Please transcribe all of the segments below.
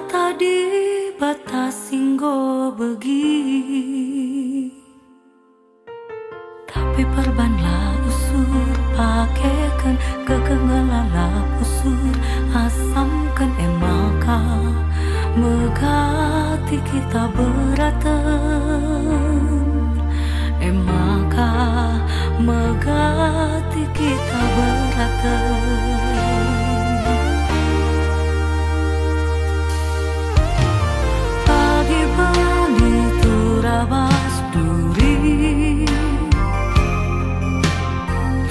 tadi batas singgo begi, tapi perbanlah usur pakaikan kekengelalap usur asamkan emaka megati kita beratan emaka megati kita beratan. Pagi bani turabas duri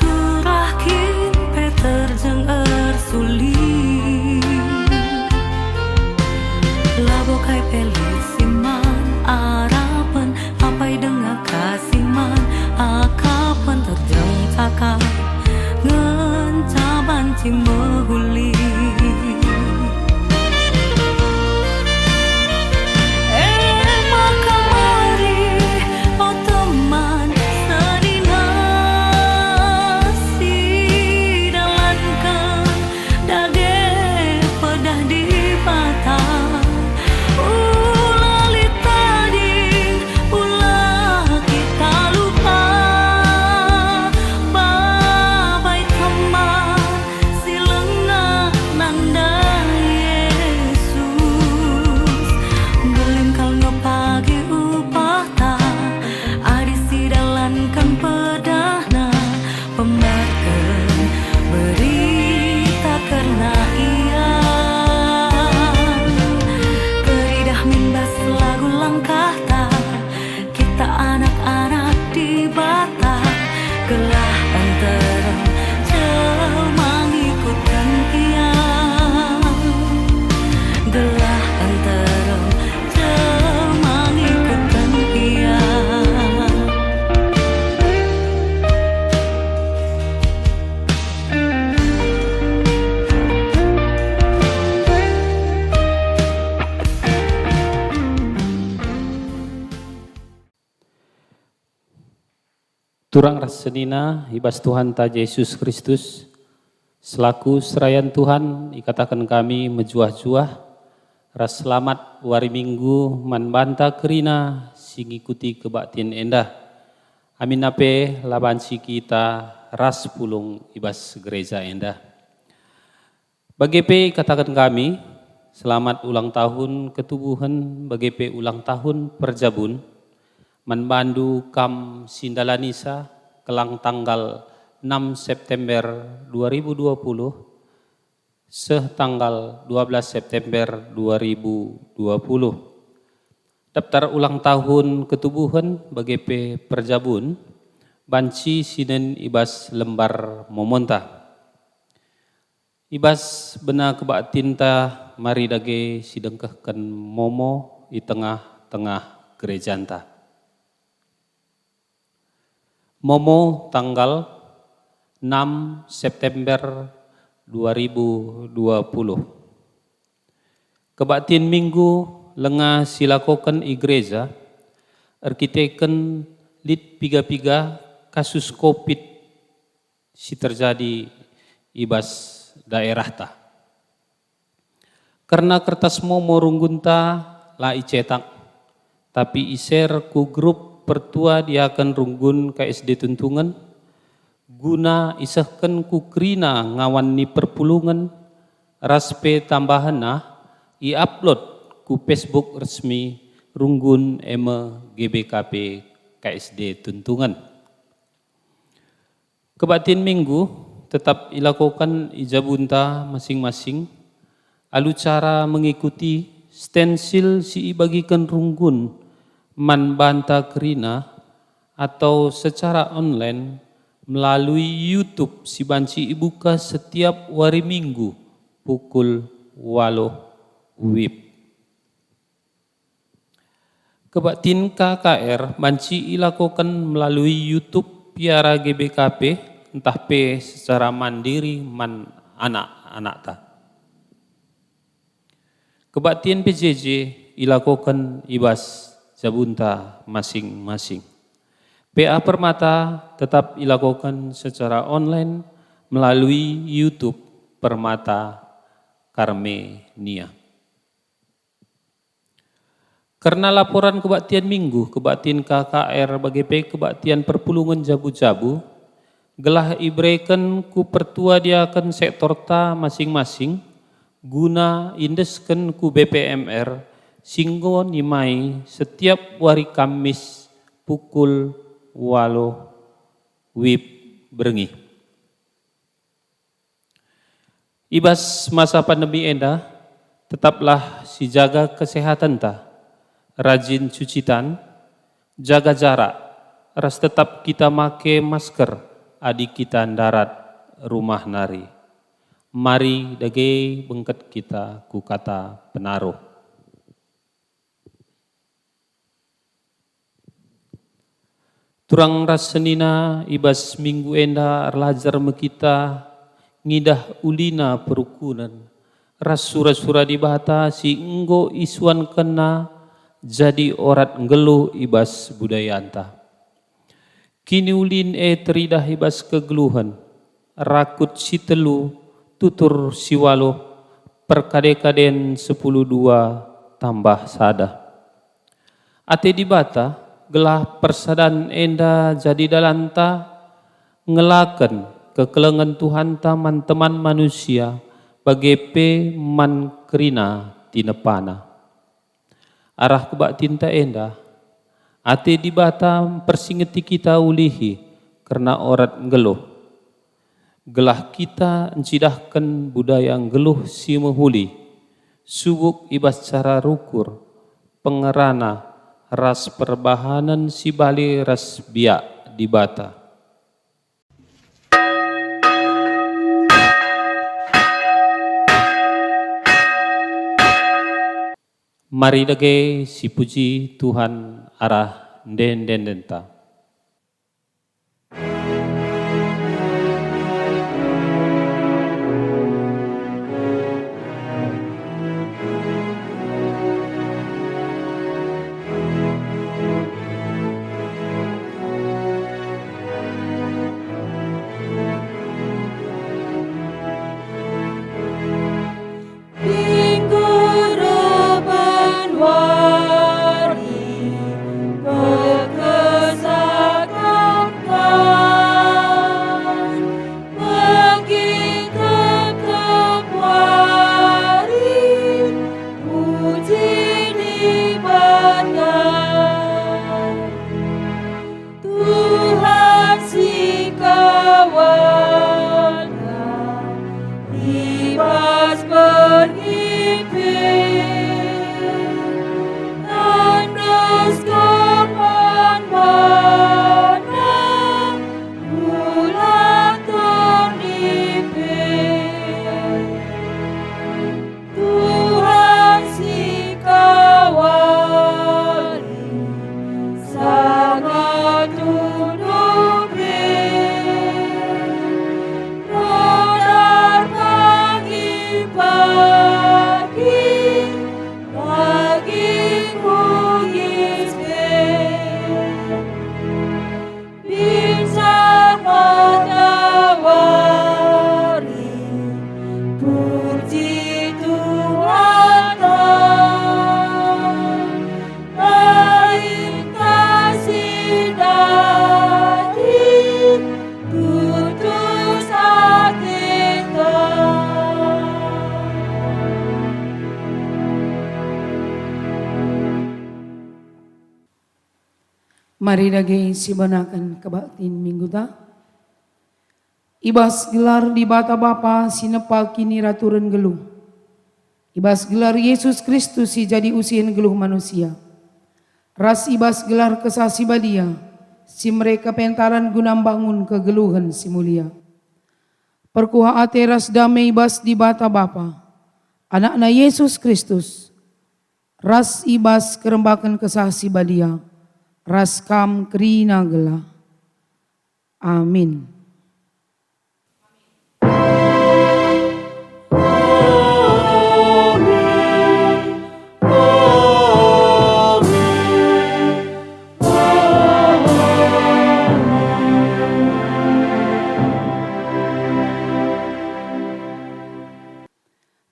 turakin Peter jeng ersuli labokai pelisiman arapan ampai dengar kasiman akapan terjeng cakap ngencaban cimehuli. Turang rasenina ibas Tuhan ta Yesus Kristus selaku serayan Tuhan ikatakan kami mejuah-juah ras selamat wari minggu man banta kerina sing ikuti kebaktian endah amin ape labansi kita ras pulung ibas gereja endah bagepe katakan kami selamat ulang tahun ketubuhan bagepe ulang tahun perjabun Manbandu Kam Sindalanisa kelang tanggal 6 September 2020 tanggal 12 September 2020. Daftar ulang tahun ketubuhan BGP Perjabun banci sinen ibas lembar momonta. Ibas bena kebak tinta mari dage sidengkehkan momo di tengah-tengah gerejanta. Momo tanggal 6 September 2020. Kebaktian minggu lengah silakokan igreja arkiteken lit piga-piga kasus COVID si terjadi ibas daerah ta. Karena kertas momo runggunta la icetak tapi iser ku grup pertua dia akan runggun KSD Tuntungan guna isahkan kukrina ngawan ni perpulungan raspe tambahan i-upload ku Facebook resmi runggun GBKP KSD Tuntungan. Kebaktian minggu tetap ilakukan ijabunta masing-masing alu cara mengikuti stensil si ibagikan runggun man banta kerina atau secara online melalui YouTube si banci ibuka setiap hari minggu pukul 8 WIB. Kebaktian KKR banci ilakukan melalui YouTube piara GBKP entah P secara mandiri man anak-anak ta. Kebaktian PJJ ilakukan ibas jabunta masing-masing. PA Permata tetap dilakukan secara online melalui YouTube Permata Karmenia. Karena laporan kebaktian minggu, kebaktian KKR, BGP, kebaktian perpulungan jabu-jabu, gelah ibreken ku pertua diakan sektor ta masing-masing, guna indesken ku BPMR, singgo nimai setiap hari Kamis pukul 8 WIB berengi. Ibas masa pandemi enda, tetaplah si jaga kesehatan ta, rajin cuci tangan, jaga jarak, ras tetap kita make masker, adik kita darat rumah nari. Mari dage bengket kita ku kata penaruh. Turang ras senina ibas minggu enda arlajar mekita ngidah ulina perukunan. Ras sura-sura di bata si enggo isuan kena jadi orat ngeluh ibas budaya anta. Kini ulin teridah ibas kegeluhan, rakut si telu, tutur si walo, perkade-kaden 10-2 tambah sada. Ate di bata, gelah persadan enda jadi dalanta, ngelaken kekelengan Tuhan taman teman manusia, bagepe man kerina tinepana. Arah kebak tinta enda, ate di bata persingeti kita ulihi karena orat ngeluh. Gelah kita encidahkan budaya ngeluh si mehuli, subuk ibas cara rukur, pengerana ras perbahanan si bali ras biak di bata. Mari dage si puji Tuhan arah den denta. Mari dage sibanakan kebaktin minggu ta. Ibas gelar di bata Bapa sinepa kini raturan geluh. Ibas gelar Yesus Kristus si jadi usin geluh manusia. Ras ibas gelar kesasi badia si mereka pentaran guna bangun kegeluhan si mulia. Perkuha ate ras damai ibas di bata Bapa. Anakna Yesus Kristus. Ras ibas kerembakan kesasi badia. Raskam krina gela. Amin.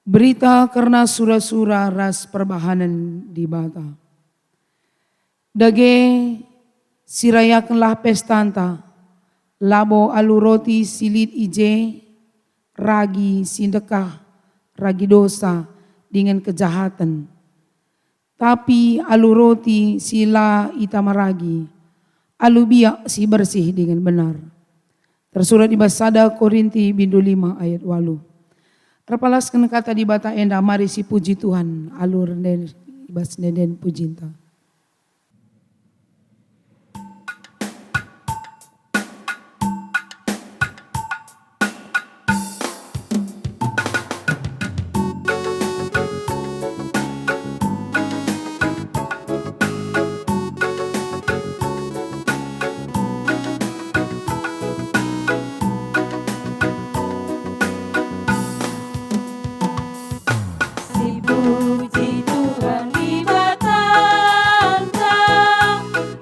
Berita karena sura-sura ras perbahanan di bata. Dage sirayakanlah pestanta, labo alu roti silit ije, ragi sindekah, ragi dosa dengan kejahatan. Tapi alu roti sila itamaragi, alu biak si bersih dengan benar. Tersurat di Basada Korinti bindu 5 ayat 8. Terpalaskan kata di bata enda, mari si puji Tuhan, alur den ibas neden pujinta. Puji Tuhan di batangka,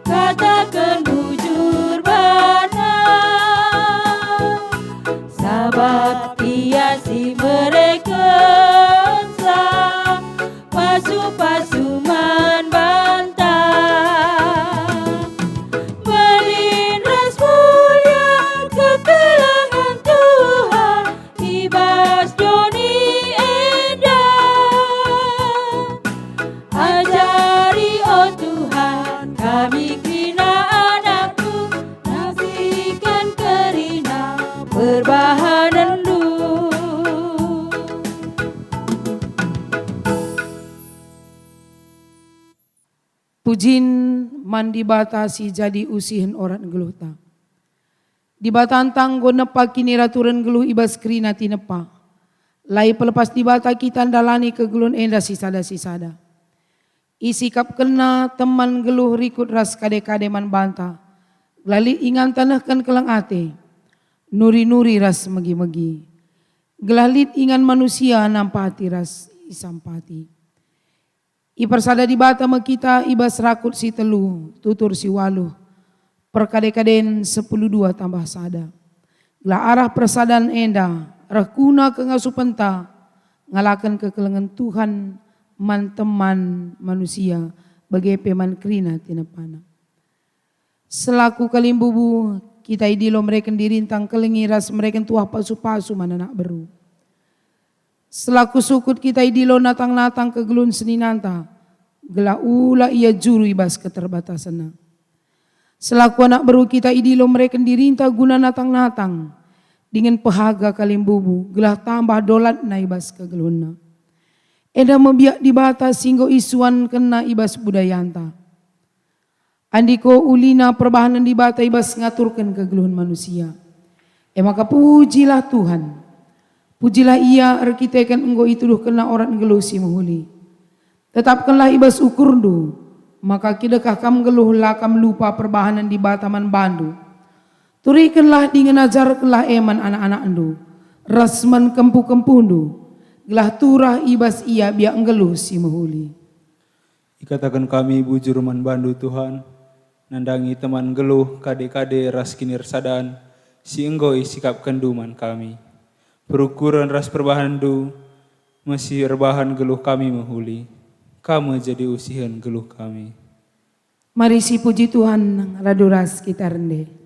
katakan bujur benar. Sabab Ia si mereka pasu-pasu man bantah. Melindas mulia kekelangan Tuhan, ibas Joni ajari oh Tuhan kami kina anakku, nasikan kerina perbahanan lu. Pujin mandi batasi jadi usihin orang geluh ta. Di batantang go nepa kini raturan geluh ibas kerina tinepa. Lai pelepas di bata kita dalani kegelun enda sisada-sisada. Isikap kena teman geluh rikut ras kade-kade man banta. Gelali ingan tanahkan kelang ate. Nuri-nuri ras megi-megi. Gelalit ingan manusia nampati ras isampati. Ipersada di bata kita ibas rakut si telu, tutur si waluh. Perkade-kaden 10-2 tambah sada. Gela arah persadan enda, rakuna kengasupenta, ngalakan kekelengan Tuhan, man teman manusia bagai peman krina tinapana. Selaku kalimbubu kita idilo mereka dirintang kelengiras mereka tuah pasu-pasu mana nak beru. Selaku sukut kita idilo natang-natang kegelun seninanta, gela ula ia juru ibas keterbatasan. Selaku anak beru kita idilo mereka dirinta guna natang-natang, dengan pehaga kalimbubu gelah tambah dolat na ibas kegelunna. Eda membiak di bata singgo isuan kena ibas budayanta. Andiko ulina perbahanan di bata ibas ngaturkan kegeluhan manusia. Maka pujilah Tuhan. Pujilah ia arkitekan enggo itu duh kena orang geluh si mahuli. Tetapkanlah ibas ukurdu. Maka kidekah kam geluh lakam lupa perbahanan di bata man bandu. Turikanlah dengan ajarkanlah eman anak-anak endu. Rasman kempu-kempundu. Gelah turah ibas ia biak ngeluh si mahuli. Ikatakan kami bujur man bandu Tuhan, nandangi teman geluh kade-kade ras kinir sadan, si enggoi sikap kenduman kami. Perukuran ras perbahan du, masih rebahan geluh kami mahuli. Kamu jadi usihan geluh kami. Mari si puji Tuhan raduras kita rende.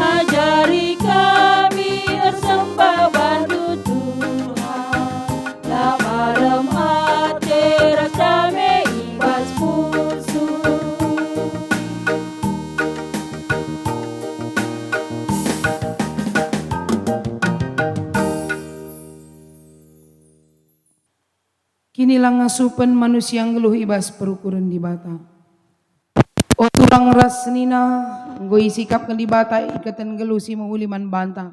Ajari kami bersembah bantu Tuhan. Kinilah ngasupen manusia yang geluh ibas perukuran di bata. O turang ras nina, ngoi sikapkan di bata ikatan geluh si mauliman banta.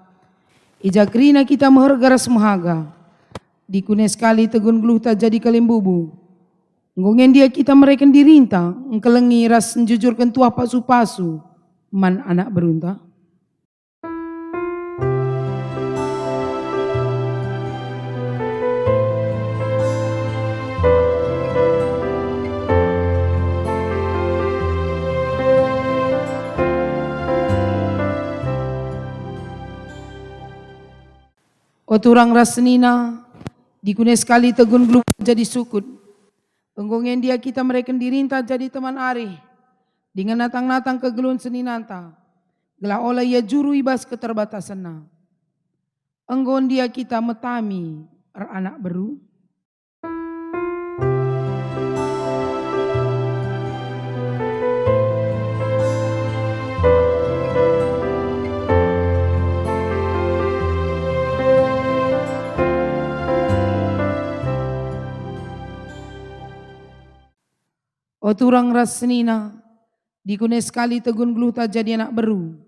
Ija krina kita mehergaras mahaga. Dikune sekali tegun geluh tak jadi kalimbubu. Ngongen dia kita mereka dirinta, engkelengi ras menjujurkan tuah pasu-pasu, man anak berunta. O turang ras nina, dikune sekali tegun geluh jadi sukut. Penggongen dia kita mereka dirinta jadi teman ari. Dengan natang-natang kegeluhan seninanta. Gelah olah ia juru ibas keterbatasan na. Enggon dia kita metami anak beru. O turang ras senina, dikune sekali tegun geluh tak jadi anak beru.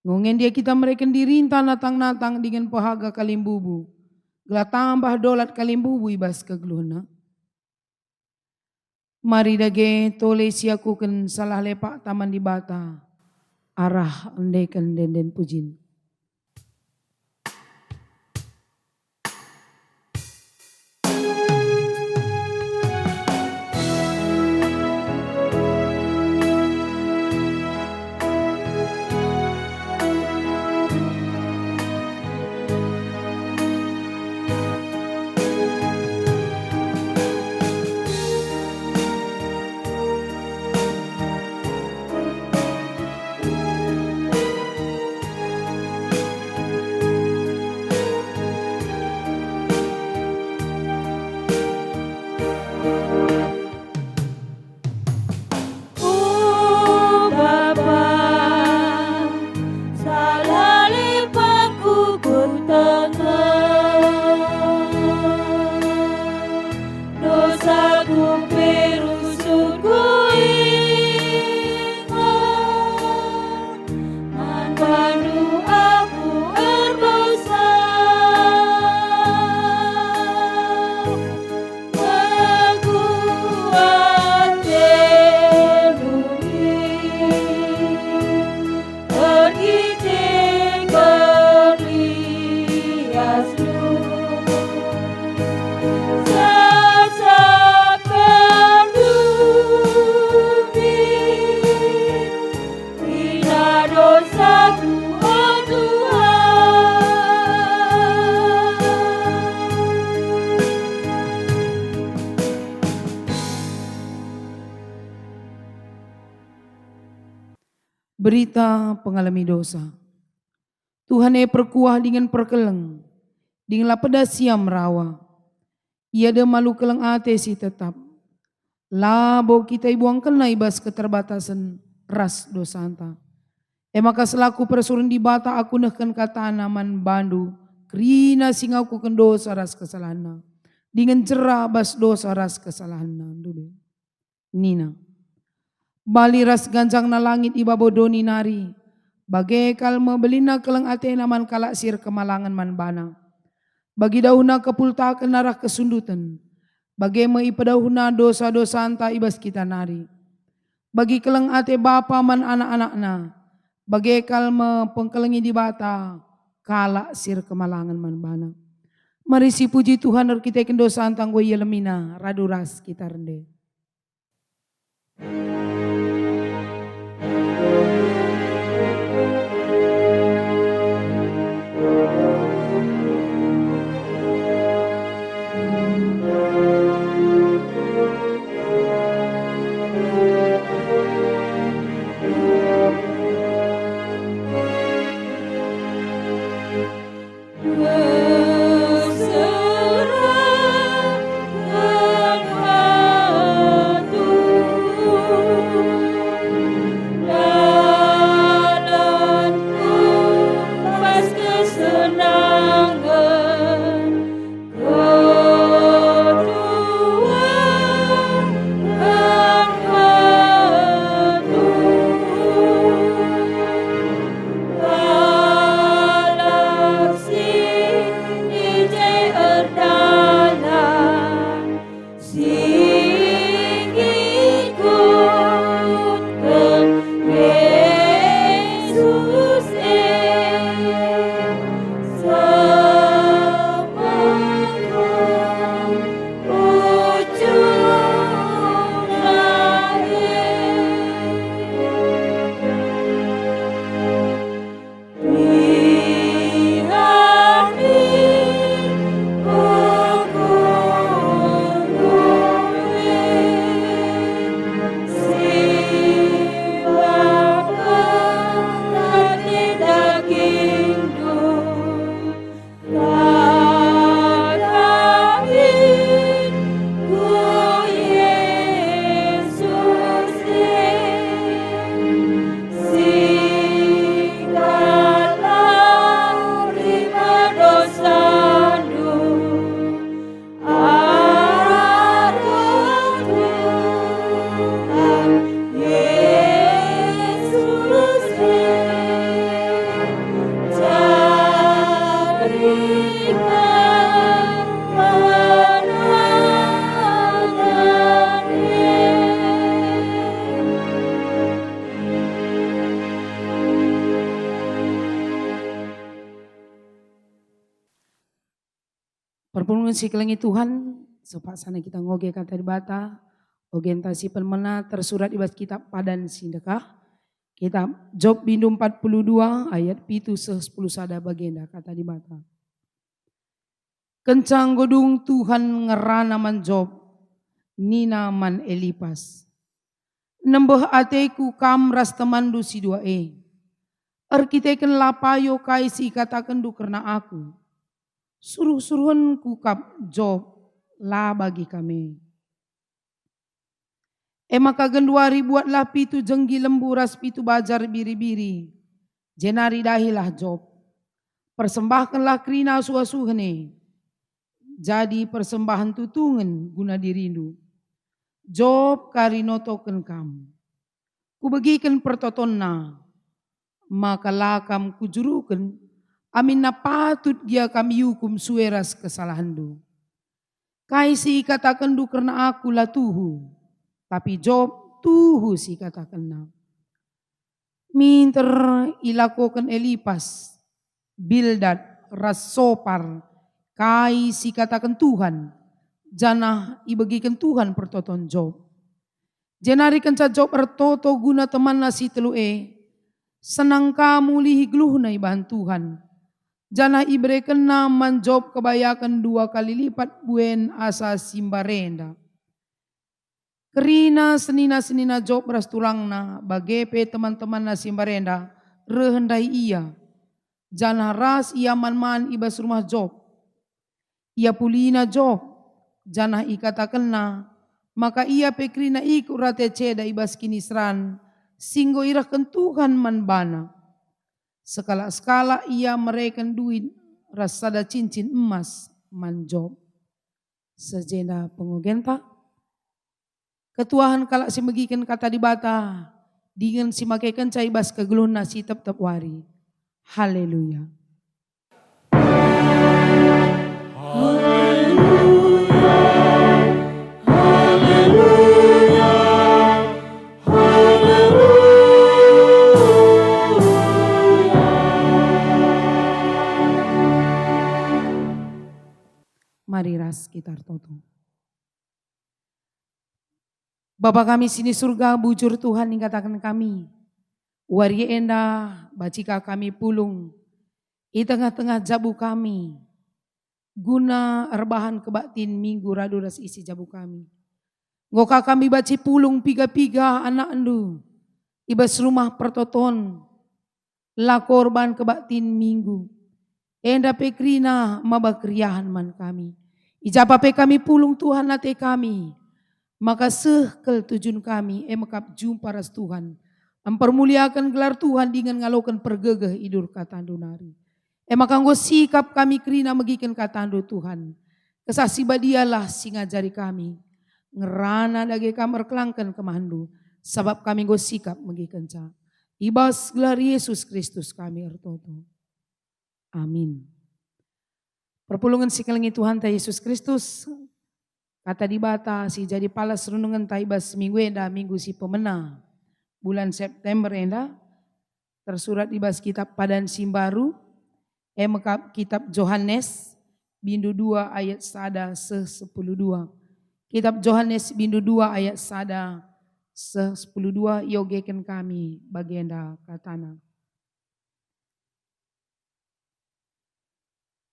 Ngongen dia kita mereka dirinta natang-natang dengan pahaga kalimbubu. Gelah tambah dolat kalimbubu ibas kegeluhna. Mari dage tole siakuken salah lepak taman di bata. Arah endekan denden pujin. Berita pengalami dosa. Tuhan perkuah dengan perkeleng, dengan lapeda siam rawa. Ia de malu keleng ate si tetap. Labo kita ibuang kena ibas keterbatasan ras dosanta. Maka selaku persurun di bata aku nehken kata naman bandu. Krina singaku ken dosa ras kesalahan. Dengan cerah bas dosa ras kesalahan. Nina. Bali ras ganjang na langit iba bodoni nari. Bagai kalma belina keleng ate naman kalaksir kemalangan man bana. Bagi dauna kepulta kenarah kesundutan. Bagai meipadahuna dosa-dosa anta ibas kita nari. Bagi keleng ate bapa man anak-anakna. Bagai kalma pengkelengi di bata. Kalaksir kemalangan man bana. Mari si puji Tuhan kita dosa antang gue yelemina. Raduras kita rende. Perpulungan sikelengi Tuhan, sepaksana kita ngoge kata di bata, orientasi penmena tersurat di kitab Padan Sindekah, kitab Job bindu 42 ayat pitu 10 sada bagenda kata di bata. Kencang godung Tuhan ngerana man Job, nina man Elipas. Nembeh ateku kam ras temandu si dua Arkiteken lapayo kai si katakan du karena aku. Suruh-suruhan kukap Job lah bagi kami. Maka genduari buatlah pitu jenggi lembu ras pitu bajar biri-biri. Jenari dahilah Job. Persembahkanlah krina suah-suhne. Jadi persembahan tutungan guna dirindu. Job karinotoken kam. Kubagikan pertotonna. Maka lakam kujurukan. Amin na patut dia kami hukum sueras kesalahandu. Kaisi katakan du karena aku lah tuhu. Tapi Job tuhu si katakan na. Minter ilakokan Elipas. Bildad rasopar. Kaisi katakan Tuhan. Janah ibagikan Tuhan pertoton Job. Jenari kenca Job ertoto guna teman nasi telue. Senang kamu lihi gluh na ibahan Tuhan. Janah iberikan naman Job kebayakan 2 kali lipat buen asa simbarenda. Kerina senina Job beras tulangna bagepe teman-teman na simbarenda rehendai ia. Janah ras ia man ibas rumah Job. Ia pulina Job. Janah ikatakan na maka ia pekrina iku rate ceda ibas kinisran singgo irahkan Tuhan man bana. Sekala-sekala ia mereken duit rasada cincin emas man Job. Sejenda pengogenta. Ketuahan kalak simegikan kata di bata. Dengan simakaikan caibas kegeluh nasi tep-tep wari. Haleluya. Mari ras kita toto. Bapa kami sini surga bujur Tuhan yang katakan kami. Wari endah bacika kami pulung. Di tengah-tengah jabu kami. Guna erbahan kebatin minggu radu ras isi jabu kami. Ngoka kami baci pulung piga-piga anak endu. Ibas rumah pertoton. La korban kebatin minggu. Enda pekrina mabakriahan man kami. Ijapape kami pulung Tuhan nate kami. Maka sehkel tujun kami emakap jumpa ras Tuhan. Mempermuliakan gelar Tuhan dengan ngalokan pergegeh idur katandu nari. Maka nggo sikap kami krina megikan katandu Tuhan. Kesasi badialah singajari kami. Ngerana dage kamar kelangkan kemahandu. Sebab kami nggo sikap megikan ca. Ibas gelar Yesus Kristus kami ertoto. Amin. Perpulungan sikelengi Tuhan ta Yesus Kristus. Kata di bata si jadi palas renungan taibas minggu enda minggu si pemena. Bulan September enda. Tersurat di bas kitab Padan Simbaru. Kitab Yohanes bindu 2 ayat sada se-10-2. Kitab Yohanes bindu 2 ayat sada se-10-2 yogeken kami bagenda katana.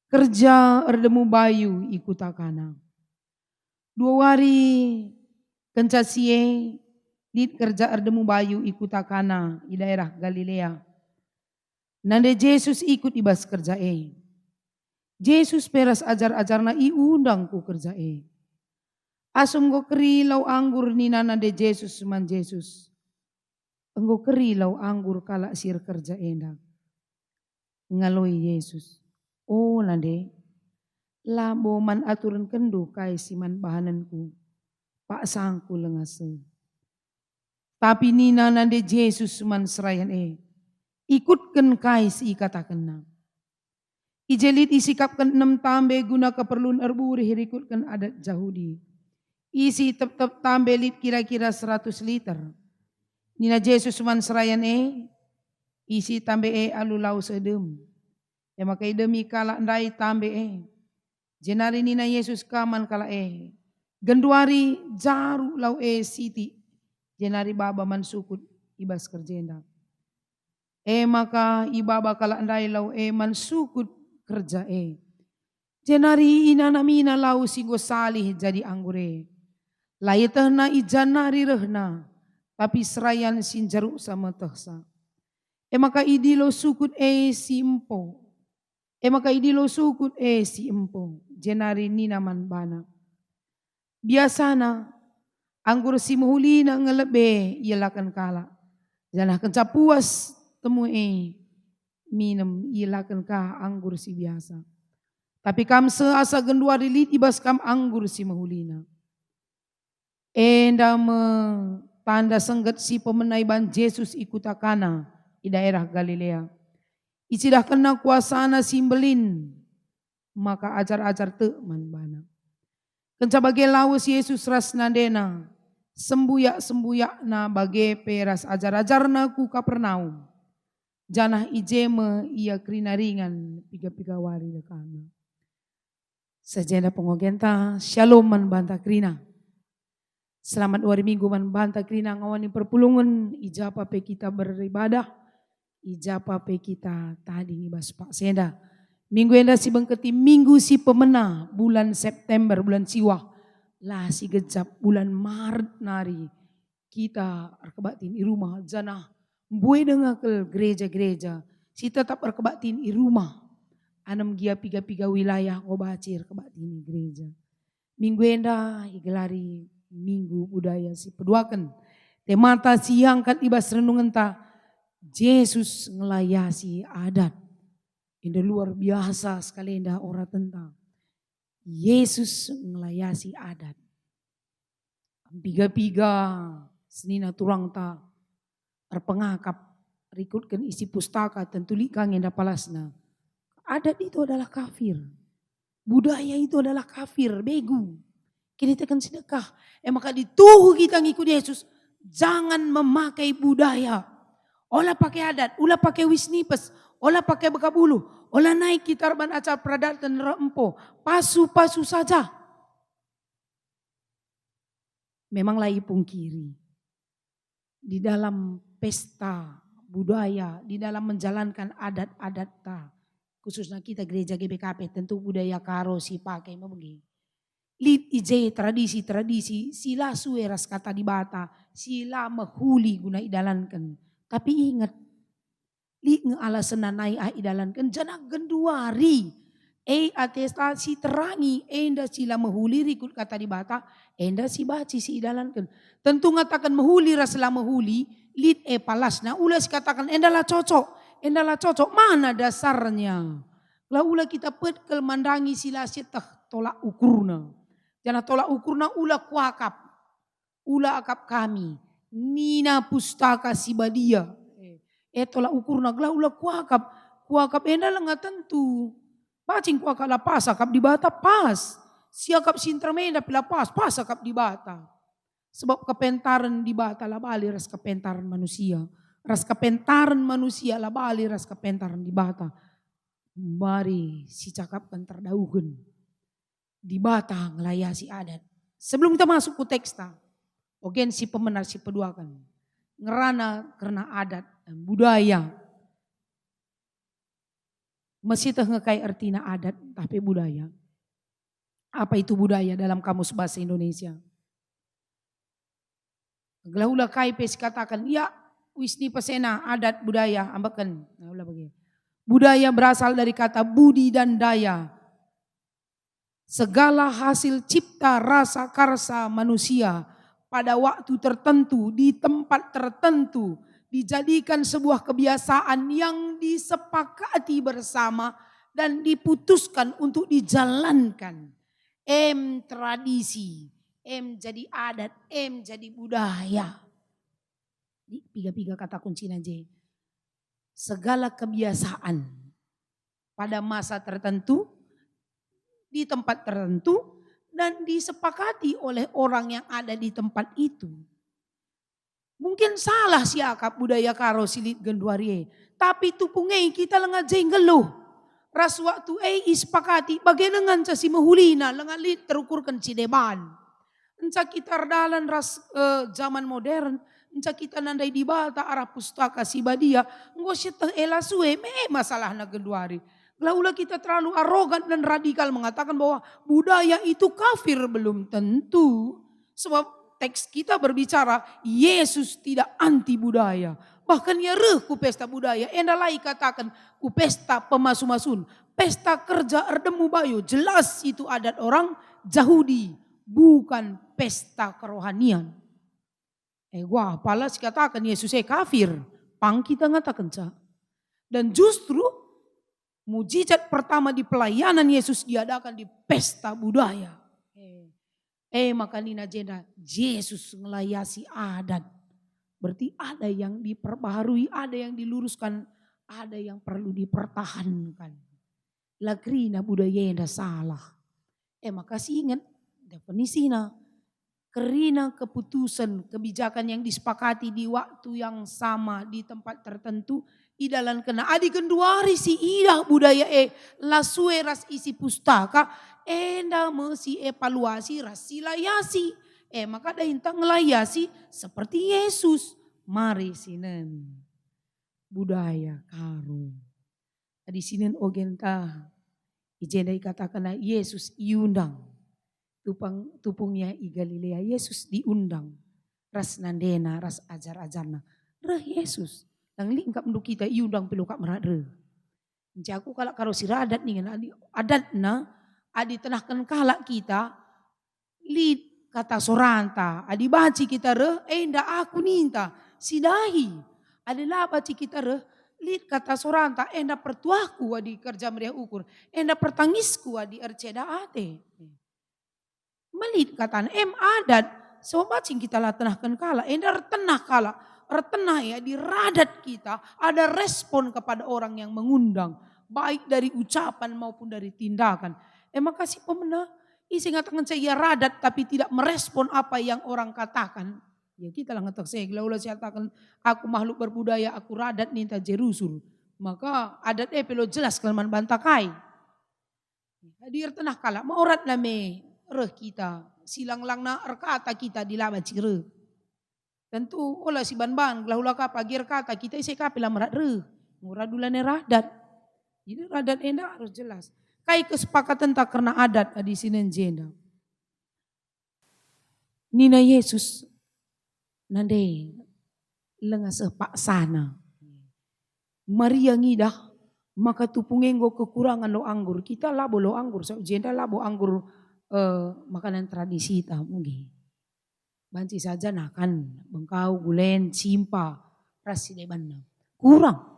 Kerja erdemu bayu ikutakana. 2 hari kencasie di kerja erdemu bayu ikutakana di daerah Galilea. Nande Yesus ikut ibas kerja Yesus peras ajar-ajarna iundang ku kerja Asum go keri lau anggur ni nande Yesus man Yesus. Enggo keri lau anggur kala sir kerja enda. Ngaloi Yesus. Oh nande, labo man aturan kendu kai siman bahananku, pak sangku lengase. Tapi nina nande Yesus man serayan ikutkan kai si katakan na. Ijelit isikapkan 6 tambe guna keperluan erburi hirikutkan adat Yahudi. Isi tep-tep tambe lit kira-kira 100 liter. Nina Jesus man serayan isi tambe alu lau sedem. Makai demi kala ndai tambe Jenari nina Yesus kaman kala Genduari jaru lau siti. Jenari baba man sukut ibas kerjenda. Maka ibaba kala ndai lau man sukut kerja Jenari inana mina lau sigo salih jadi anggure. Layetahna ijanari rehna. Tapi serayan sinjaru sama tehsa. Maka idilo sukut si empo. Maka idilo sukut si empo. Jenari nina man bana. Biasana anggur si muhulina ngelebe ialakan kala. Janah kenca puas temu minum ialakan ka anggur si biasa. Tapi kam seasa gendua dilit ibas kam anggur si muhulina. Enda tanda sengget si pemenai ban Yesus ikutakana di daerah Galilea. Icidah kena kuasana simbelin. Maka ajar-ajar teman bana. Kenca bagi lawas Yesus ras nandena. Sembuyak-sembuyak na bagi peras ajar-ajar na ku Kapernaum. Janah ijeme ia krina ringan piga-piga wari dekana. Sejena pengogenta shalom man banta krina. Selamat hari Minggu man banta krina ngawani perpulungan ijapa pe kita beribadah. Ijapa pe kita tadi ngibas Pak Senda. Minggu enda si bengketi minggu si pemena bulan September bulan siwah. Lah si gejap bulan Maret nari kita arkebatin di rumah janah buai dengar ke gereja-gereja. Si tetap arkebatin di rumah. Anam gia piga-piga wilayah ngobacir arkebatin di gereja. Minggu enda igelari Minggu budaya si peduakan. Temata siang kan ibas renungan ta. Yesus ngelayasi adat. Ini luar biasa sekali indah orang tentang. Yesus ngelayasi adat. Piga-piga senina turang ta. Terpengakap. Rikutkan isi pustaka tentu likang yang palasna. Adat itu adalah kafir. Budaya itu adalah kafir, begu. Kita tekan sedekah. Maka dituhu kita ngikut Yesus. Jangan memakai budaya. Olah pakai adat, olah pakai wisnipes, olah pakai bekabulu, olah naik kitar ban acara pradatan rempo. Pasu-pasu saja. Memang lagi pungkiri. Di dalam pesta budaya, di dalam menjalankan adat-adat ta. Khususnya kita gereja GBKP tentu budaya karo si pakai begini. Lid ije tradisi-tradisi sila sueras kata di bata sila mahuli guna idalankan. Tapi ingat li alasan nanai idalankan jana genduari atestasi terangi enda sila mahuli rikut kata di bata enda si baci si idalankan. Tentu ngatakan mahuli raslah mahuli lid palasna ulas katakan endalah cocok mana dasarnya. Lah ulah kita petkel mandangi sila setah tolak ukurna. Jangan tolak ukurna ulah kuakap. Ulah akap kami. Nina pustaka sibadia. Tolak ukurna gelah ulah kuakap. Kuakap enda lah nggak tentu. Bacing kuakap lah pas akap di bata pas. Siakap sintermenda pila pas akap di bata. Sebab kepentaran di bata lah bali ras kepentaran manusia. Ras kepentaran manusia lah bali ras kepentaran di bata. Mari si cakapkan terdauhkan. Di bata ngelayasi adat. Sebelum kita masuk ke teksta. Ogen si pemenar si peduakan. Ngerana karena adat dan budaya. Masih teh ngekai artina adat tapi budaya. Apa itu budaya dalam kamus bahasa Indonesia? Gelaulah kai pes katakan ya wisni pesena adat budaya ambakan. Nah, ulah begini. Budaya berasal dari kata budi dan daya. Segala hasil cipta rasa karsa manusia pada waktu tertentu, di tempat tertentu, dijadikan sebuah kebiasaan yang disepakati bersama dan diputuskan untuk dijalankan. Tradisi, jadi adat, jadi budaya. Piga-piga kata kunci aja. Segala kebiasaan pada masa tertentu, di tempat tertentu, dan disepakati oleh orang yang ada di tempat itu. Mungkin salah siakap budaya karo silit genduarie. Tapi tupungay kita lenga jenggeluh. Ras waktu ispakati bagaimana ca si mahulina lenga lit terukurkan si deban. Enca kita dalan ras zaman modern. Enca kita nandai di bata arah pustaka si badia. Ngosya teh elasue masalah na genduari. Laula kita terlalu arogan dan radikal mengatakan bahwa budaya itu kafir, belum tentu. Sebab teks kita berbicara Yesus tidak anti budaya. Bahkan ya ku pesta budaya. Endalai katakan ku pesta pemasu-masun. Pesta kerja erdemu bayu. Jelas itu adat orang Yahudi. Bukan pesta kerohanian. Wah palas katakan Yesus kafir. Pang kita ngatakan ca. Dan justru mujizat pertama di pelayanan Yesus diadakan di pesta budaya. Maka nina jenda Yesus ngelayasi adat. Berarti ada yang diperbaharui, ada yang diluruskan, ada yang perlu dipertahankan. Lagrina budaya yang salah. Makasih ingat definisinya. Kerina keputusan, kebijakan yang disepakati di waktu yang sama, di tempat tertentu. Idalan kena adi kenduari si idah budaya lasue ras isi pustaka enda mesi evaluasi ras silayasi maka dahinta ngelayasi seperti Yesus. Mari sinen budaya karo adi sinen ogenta ijenda katakan Yesus iundang tupungnya i Galilea. Yesus diundang ras nandena ras ajar-ajarna reh Yesus yang lingkap untuk kita iundang pelukap meradre. Jaku kalak karo si radat nih adatna adi tenahkan kalak kita lid kata soranta adi baci kita re nda aku ninta sidahi adi lah baci kita re lid kata soranta nda pertuahku adi kerja meriah ukur nda pertangisku adi erceda ate melid kata adat so bacing kita lah tenahkan kalak nda tenah kalak retenah ya di radat kita ada respon kepada orang yang mengundang baik dari ucapan maupun dari tindakan. Makasih pemenang isi ngatakan saya radat tapi tidak merespon apa yang orang katakan. Ya kita lah ngatak saya kalau saya katakan aku makhluk berbudaya aku radat ninta jerusul maka adat pelo jelas kelaman bantakai. Hadir tenah kala maurat lame reh kita silang lang na kata kita dilaba cire. Tentu olah si ban-ban, gelahula ka pagir kata kita isi kapila merat re. Nguradulane radat. Jadi radat enda harus jelas. Kai kesepakatan tak karena adat di sini jenda. Nina Yesus nande lenga sepak sana. Maria ngidah maka tupungenggo kekurangan lo anggur. Kita labo lo anggur, so jenda labo anggur makanan tradisi ta mungkin. Banci saja nakan, bengkau, gulen, simpa, rasi debanna. Kurang.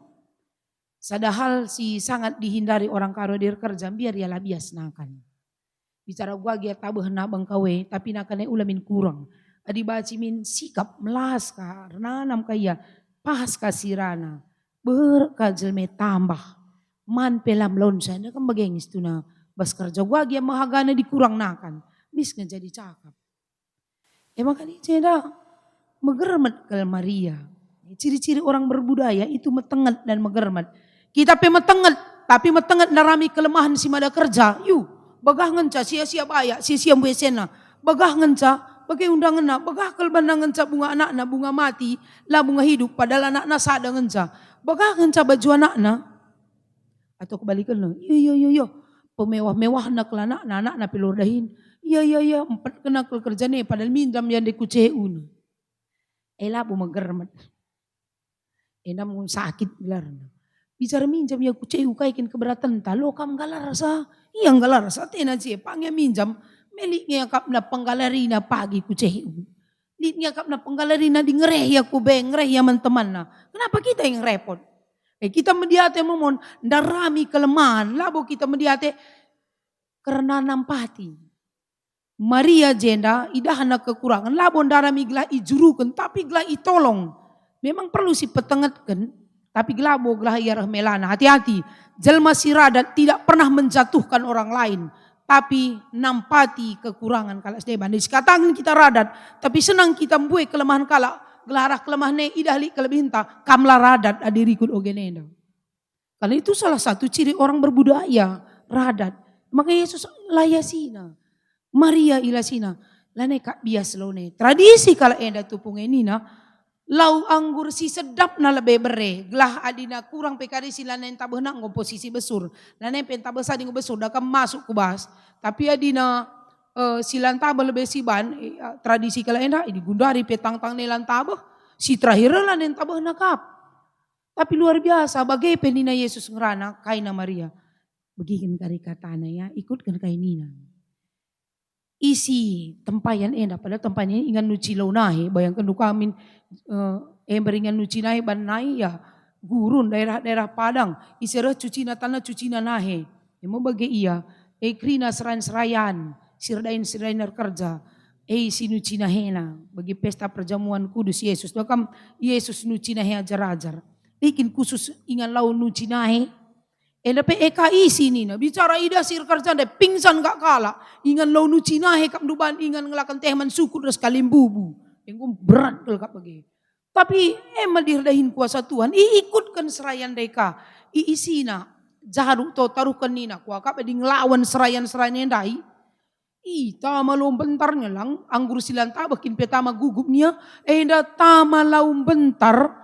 Sadahal si sangat dihindari orang karo dir kerja biar ia labias nakan. Bicara gua gia tabuh na bengkawe tapi nakane ulamin kurang. Adi baci min sikap melas ka, nanam kaya pas kasirana. Berkajelme tambah. Man pelam lonsa, na kan bagengis tu na bas kerja gua gia mahagana dikurang nakan. Bis jadi cakap. Maka ini ceda megermet ke Maria. Ciri-ciri orang berbudaya itu metenget dan megermet. Kita metenget, tapi metenget narami kelemahan si mada kerja. Yuk, bagah ngenca sia-sia baya, sia-sia mbesena. Bagah ngenca, bagai undangan na, bagah kelbandang ngenca bunga anak na, bunga mati, lah bunga hidup, padahal anak na sada ngenca. Bagah ngenca baju anak na, atau kebalikan na, yo, pemewah-mewah na kelana, anak na pilur dahin. Ya, empat kena kerja nih, padahal minjam yang dikuceun. Ela bu magermet. Ena mun sakit bilar. Bicara minjam ya kuceu kaikin keberatan talo kam galarasa. Iya galarasa tena cie pangya minjam meliknya kap na panggalarina pagi kuceu. Litnya kap na panggalarina di ngereh ya kubeng ngereh ya teman na. Kenapa kita yang repot? Kita mediate momon darami kelemahan labo kita mediate karena nampati. Maria jenda idahana kekurangan labon darami gelah ijurukan tapi gelah itolong. Memang perlu si petengetkan tapi gelabo gelah ia melana hati-hati. Jelma si radat tidak pernah menjatuhkan orang lain, tapi nampati kekurangan kalak sedeban. Dikatakan kita radat, tapi senang kita membuat kelemahan kalak, gelarah kelemahan idahli kelebihinta, kamla radat adirikut ogenenda. Karena itu salah satu ciri orang berbudaya, radat. Maka Yesus layasina, Maria ilasina, lane kak bias lone. Tradisi kalak enda tupung enina, lau anggur si sedap na lebe bere, gelah adina kurang pekari si lanen tabena ngom posisi besur, lanen pen tabesa di besur, dah masuk ke bas. Tapi adina silan tabah lebe si ban, tradisi kala enda, ini gundari petang tang nelan tabah, si terakhir lanen tabah nakap. Tapi luar biasa, bagai penina Yesus ngerana, kaina Maria, bagikan kari katana ya, ikutkan kainina. Isi tempayan enda, pada tempayan ingan nuci launahe, bayangkan dukamin beringan nuci nahe ban nahi ya gurun daerah-daerah Padang, isera cuci na tanah cuci na nahe, emo bagi iya, krina serayan sirdain kerja, si nuci nahena, bagi pesta perjamuan kudus Yesus, dokam Yesus nuci nahe ajar-ajar, ikin khusus ingan lau nuci nahe, pe eka isi nina bicara ida sir kerja deh pingsan gak kalah ingan lau nu Cina kap duban ingan ngelakan tehman suku terus kalim bubu yang berat kel kap bagi tapi emang dirdahin kuasa Tuhan ikutkan serayan deka isina jaru to taruhkan nina kuah kap di ngelawan serayan dai tama lau bentar ngelang anggur silan tabakin petama gugupnya enda tama lau bentar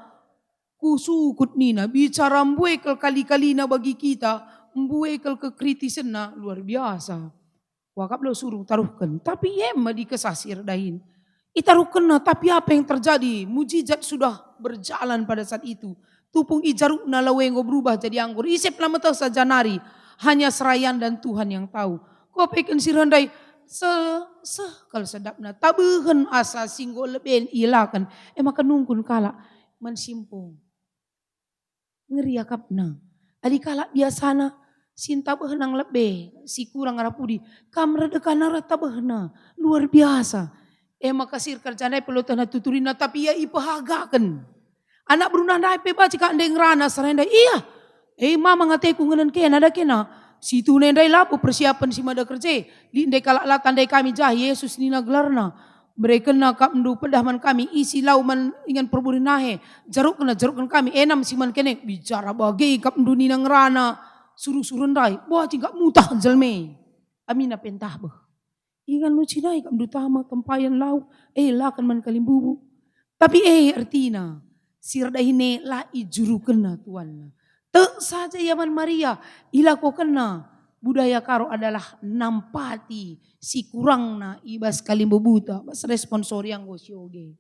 kusukut nina bicara mbuekel kali-kali na bagi kita mbuekel kekritisan na luar biasa wakap lo suruh taruhkan tapi emang dikesasir dahin itaruhkan na tapi apa yang terjadi mujizat sudah berjalan pada saat itu tupung ijaruk na lawengo berubah jadi anggur isep lama tahu saja nari hanya serayan dan Tuhan yang tahu kau peken sirandai kalau sedap na tabuhan asa singgo leben ilakan makan nungkun kala mensimpung ngeri akapna. Adi kalak biasana sinta behenang lebe si kurang arapudi kamera dekana rata behena luar biasa. Makasir kerjana perlu tanah tuturina tapi ya ipahagakan. Anak berunah pe baca kak ndeng rana serenda iya. Mama ngateku ngenen kena ada kena. Situ nendai lapo persiapan si mada kerja. Di ndai kalak latan dai kami jah Yesus nina gelarna. Mereka nak kamdu pedahman kami isi lauman ingan perburinahe jarukkan kami enam siman kene bicara bagai kamdu nina ngerana suruh ndai wah cingkak mutah jalme amina pentah bah ingan lu cinai kamdu tama tempayan lau lakan man kalim bubu tapi artina sirdahine la ijuru kena tuanna te saja yaman Maria ilako kena budaya karo adalah nampati si kurang na ibas kalimbu buta bas responsori yang gosioge.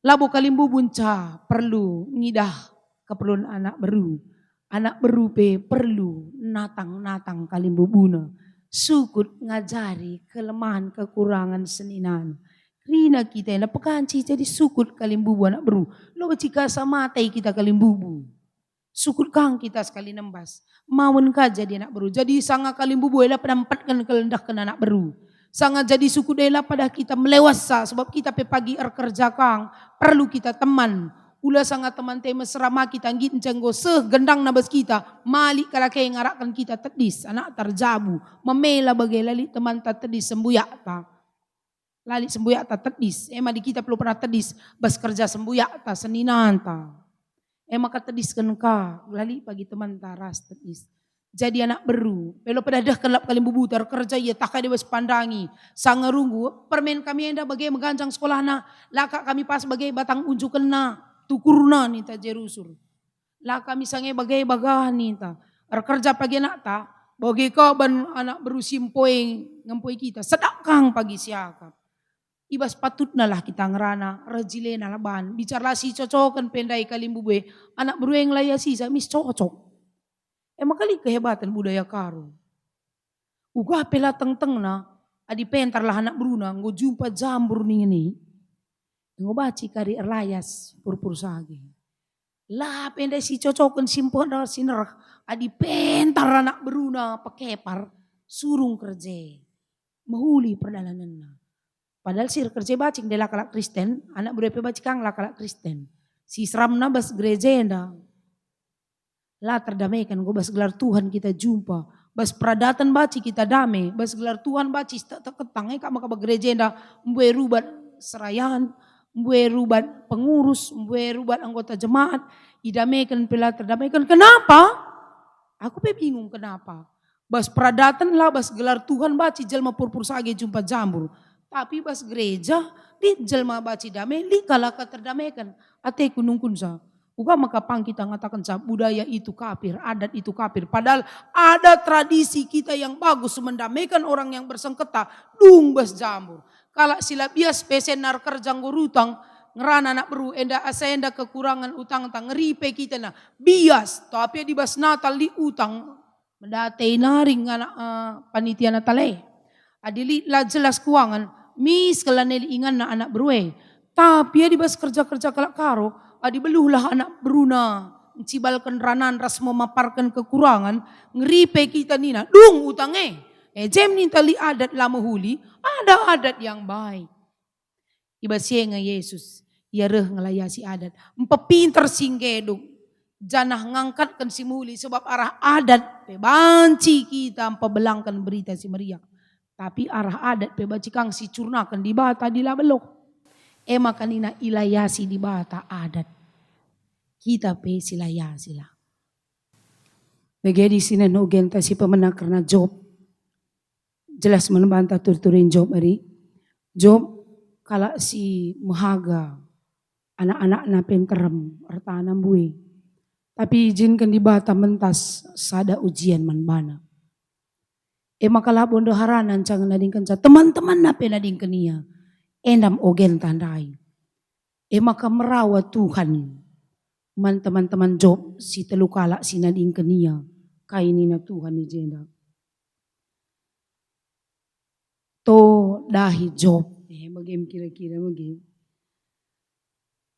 Labo kalimbu bunca perlu ngidah keperluan anak beru pe perlu natang kalimbu buna sukut ngajari kelemahan kekurangan seninan. Rina kita yang pekanci jadi sukut kalimbu anak beru. Lo jika sama tai kita kalimbu. Sukut kang kita sekali nembas. Mawon ka jadi anak beru. Jadi sanga kalimbu buela penampatkan kelendah kena anak beru. Sanga jadi suku dela pada kita melewasa. Sebab kita pe pagi kerja kang. Perlu kita teman. Ula sanga teman te mesrama kita ngit jenggo gendang nabas kita. Malik kalake ngarakkan kita tedis. Anak terjabu. Memela bagai lali teman tak tedis sembuyak ta. Lali sembuyak ta tedis. Emang di kita perlu pernah tedis. Bas kerja sembuyak ta seninan ta. Maka tediskan ka, lali pagi teman taras tedis. Jadi anak beru, pelo pedadah kelap kalim bubutar kerja ya tak ada bas pandangi. Sangarunggu, permen kami enda bagai menggancang sekolah na, laka kami pas bagai batang unjuk kena, tukurna nih ta jerusur. Laka kami sange bagai bagahan nih ta, kerja pagi anak ta, bagai kau ban anak beru simpoeng ngempoi kita, sedap kang pagi siakap. Ibas patutna lah kita ngerana, rejilena laban, bicara si cocokan pendai kalimbube, anak beruang laya sisa mis cocok. Kali kehebatan budaya karo. Uga pela teng na, adi pentar lah anak beruna, ngo jumpa jambur ning ini, ngo baci kari erlayas purpur sage. Lah pendai si cocokan simpon dah sinerah, adi pentar anak beruna pakepar, surung kerja, mahuli perjalanan na. Padahal sir kerja bacing de lakalak Kristen, anak berapa bacikang lakalak Kristen. Si seram na bas gereja enda. lah terdamaikan go bas gelar Tuhan kita jumpa. Bas pradatan baci kita damai, bas gelar Tuhan baci tak ketang kak maka gereja enda mbue rubat serayan, mbue rubat pengurus, mbue rubat anggota jemaat, idamaikan pela terdamaikan. Kenapa? Aku bingung kenapa. Bas pradatan lah bas gelar Tuhan baci jelma purpur sage jumpa jambur. Tapi bas gereja di jelma baci damai li kalaka terdamaikan. Ate kunung kunsa. Uga makapang kita ngatakan budaya itu kafir, adat itu kafir. Padahal ada tradisi kita yang bagus mendamaikan orang yang bersengketa. Dung bas jambur. Kalau sila bias pesenar kerjang gurutang, ngerana nak beru enda asenda kekurangan utang tang ngeripe kita na bias. Tapi di bas Natal di utang mendatai naring anak panitia Natale. Adili lah jelas keuangan mis kelanel ingan na anak berue. Tapi di bas kerja-kerja kalak karo. Adi beluhlah anak beruna, cibalkan ranan ras memaparkan kekurangan, ngeripe kita nina, dung utangnya. Jem ni tali adat lama huli, ada adat yang baik. Iba siya nga Yesus, ia reh ngelayasi adat. Empepinter singgedung, janah ngangkatkan si muli sebab arah adat, pebanci kita empebelangkan berita si Maria. Tapi arah adat pebanci kang si curnakan di bata di labelok. Maka nina ilayasi di bata adat. Kita pe silayasi lah. Begini sini no genta si pemenang karena Job. Jelas menembantah turturin Job hari. Job kalau si mahaga anak-anak na penterem artanam bui. Tapi izinkan di bata mentas sada ujian manbana. Maka labon doharanan jangan nadingkan sa teman-teman na penadingkan niya. Endam ogen tandai. Maka merawat Tuhan. Man teman-teman Job si telu kala si nading kenia. Kainina Tuhan ni jenda. To dahi Job. Bagim kira-kira bagim.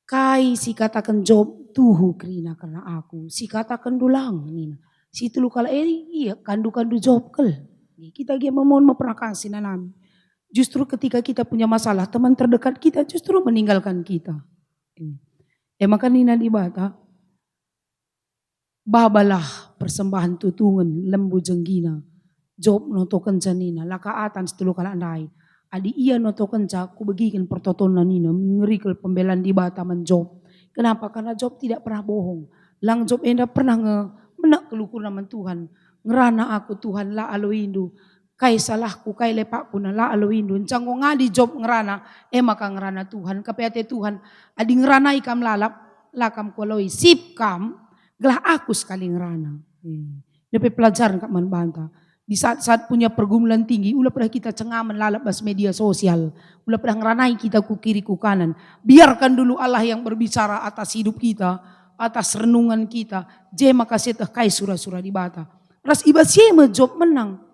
Kai si katakan Job tuhu krina karena aku. Si katakan dulang nina. Si telu kala iya kandu-kandu Job kel. Kita dia memohon memprakasi nanami. Justru ketika kita punya masalah, teman terdekat kita justru meninggalkan kita. Maka nina di bata, babalah persembahan tutungan lembu jenggina. Job notokan janina, lakaatan setelu kala andai. Adi iya notokan ca, ku begikan pertotonan nina, mengerikal pembelaan di bata man Job. Kenapa? Karena Job tidak pernah bohong. Lang Job enda pernah menak kelukur nama Tuhan. Ngerana aku Tuhan la aloindu. Kai salahku, kai lepakku na la aloindu. Canggo ngadi Job ngerana, maka ngerana Tuhan. Kapiate Tuhan, adi ngerana ikam lalap, lakam koloi, sip kam, gelah aku sekali ngerana. Dapat pelajaran kak manbanta. Di saat-saat punya pergumulan tinggi, ulah pernah kita cengaman lalap bas media sosial. Ulah pernah ngeranai kita ku kiri ku kanan. Biarkan dulu Allah yang berbicara atas hidup kita, atas renungan kita. Maka seteh kai surah-surah di bata. Ras iba siema Job menang.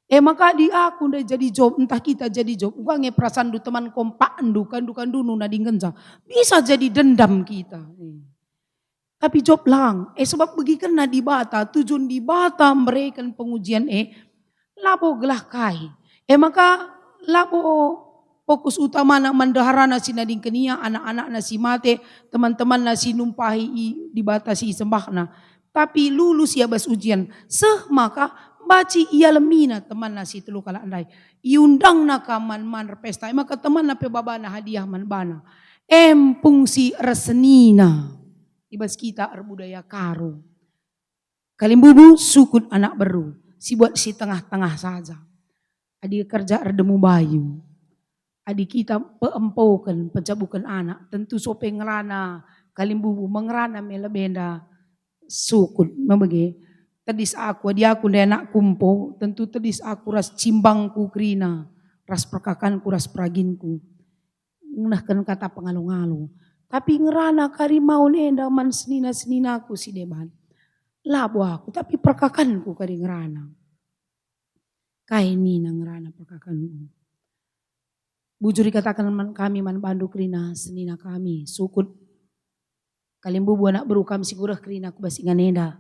Maka di aku nda jadi Job, entah kita jadi Job. Gua nge perasaan du teman kompak kandu na dinggenja. Bisa jadi dendam kita. Tapi Job lang, sebab begikan na di bata, tujuan di bata mereka pengujian labo gelah kai. Maka labo fokus utama na mandaharana si nading kenia, anak-anak na si mate, teman-teman na si numpahi di bata si sembahna. Tapi lulus ya bas ujian, maka baci ia lemina teman nasi telu kala andai. Iundang na kaman man pesta, maka teman na pebabana hadiah man bana. Fungsi resenina. Ibas kita budaya karo. Kalimbubu sukut anak beru. Si buat si tengah-tengah saja. Adi kerja erdemu bayu. Adi kita peempokan, pencabukan anak. Tentu sope ngerana. Kalimbubu mengerana melebenda. Sukut membagi. Tedis aku, dia aku anak kumpo. Tentu tedis aku ras cimbangku krina. Ras perkakanku, ras praginku. Ngenahkan kata pengalu-ngalu. Tapi ngerana karimau nenda man senina-seninaku si deban. Labo aku, tapi perkakanku kari ngerana. Kaini na ngerana perkakanku. Bujuri katakan kami man bandu krina senina kami. Sukut. Kalimbubu anak berukam sigurah krina aku basingan nenda.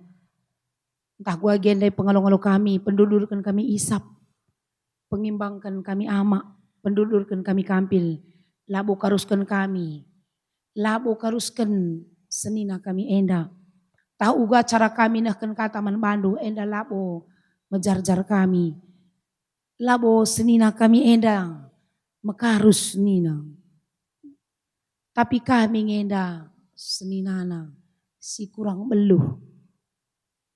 Entah gua agendai pengalu-ngalu kami, pendudurkan kami isap. Pengimbangkan kami amak, pendudurkan kami kampil. Labo karuskan kami. Labo karuskan senina kami enda. Tahu uga cara kami nahken kataman Bandu enda labo mejarjar kami. Labo senina kami enda mekarus nina. Tapi kami ngenda seninana si kurang beluh.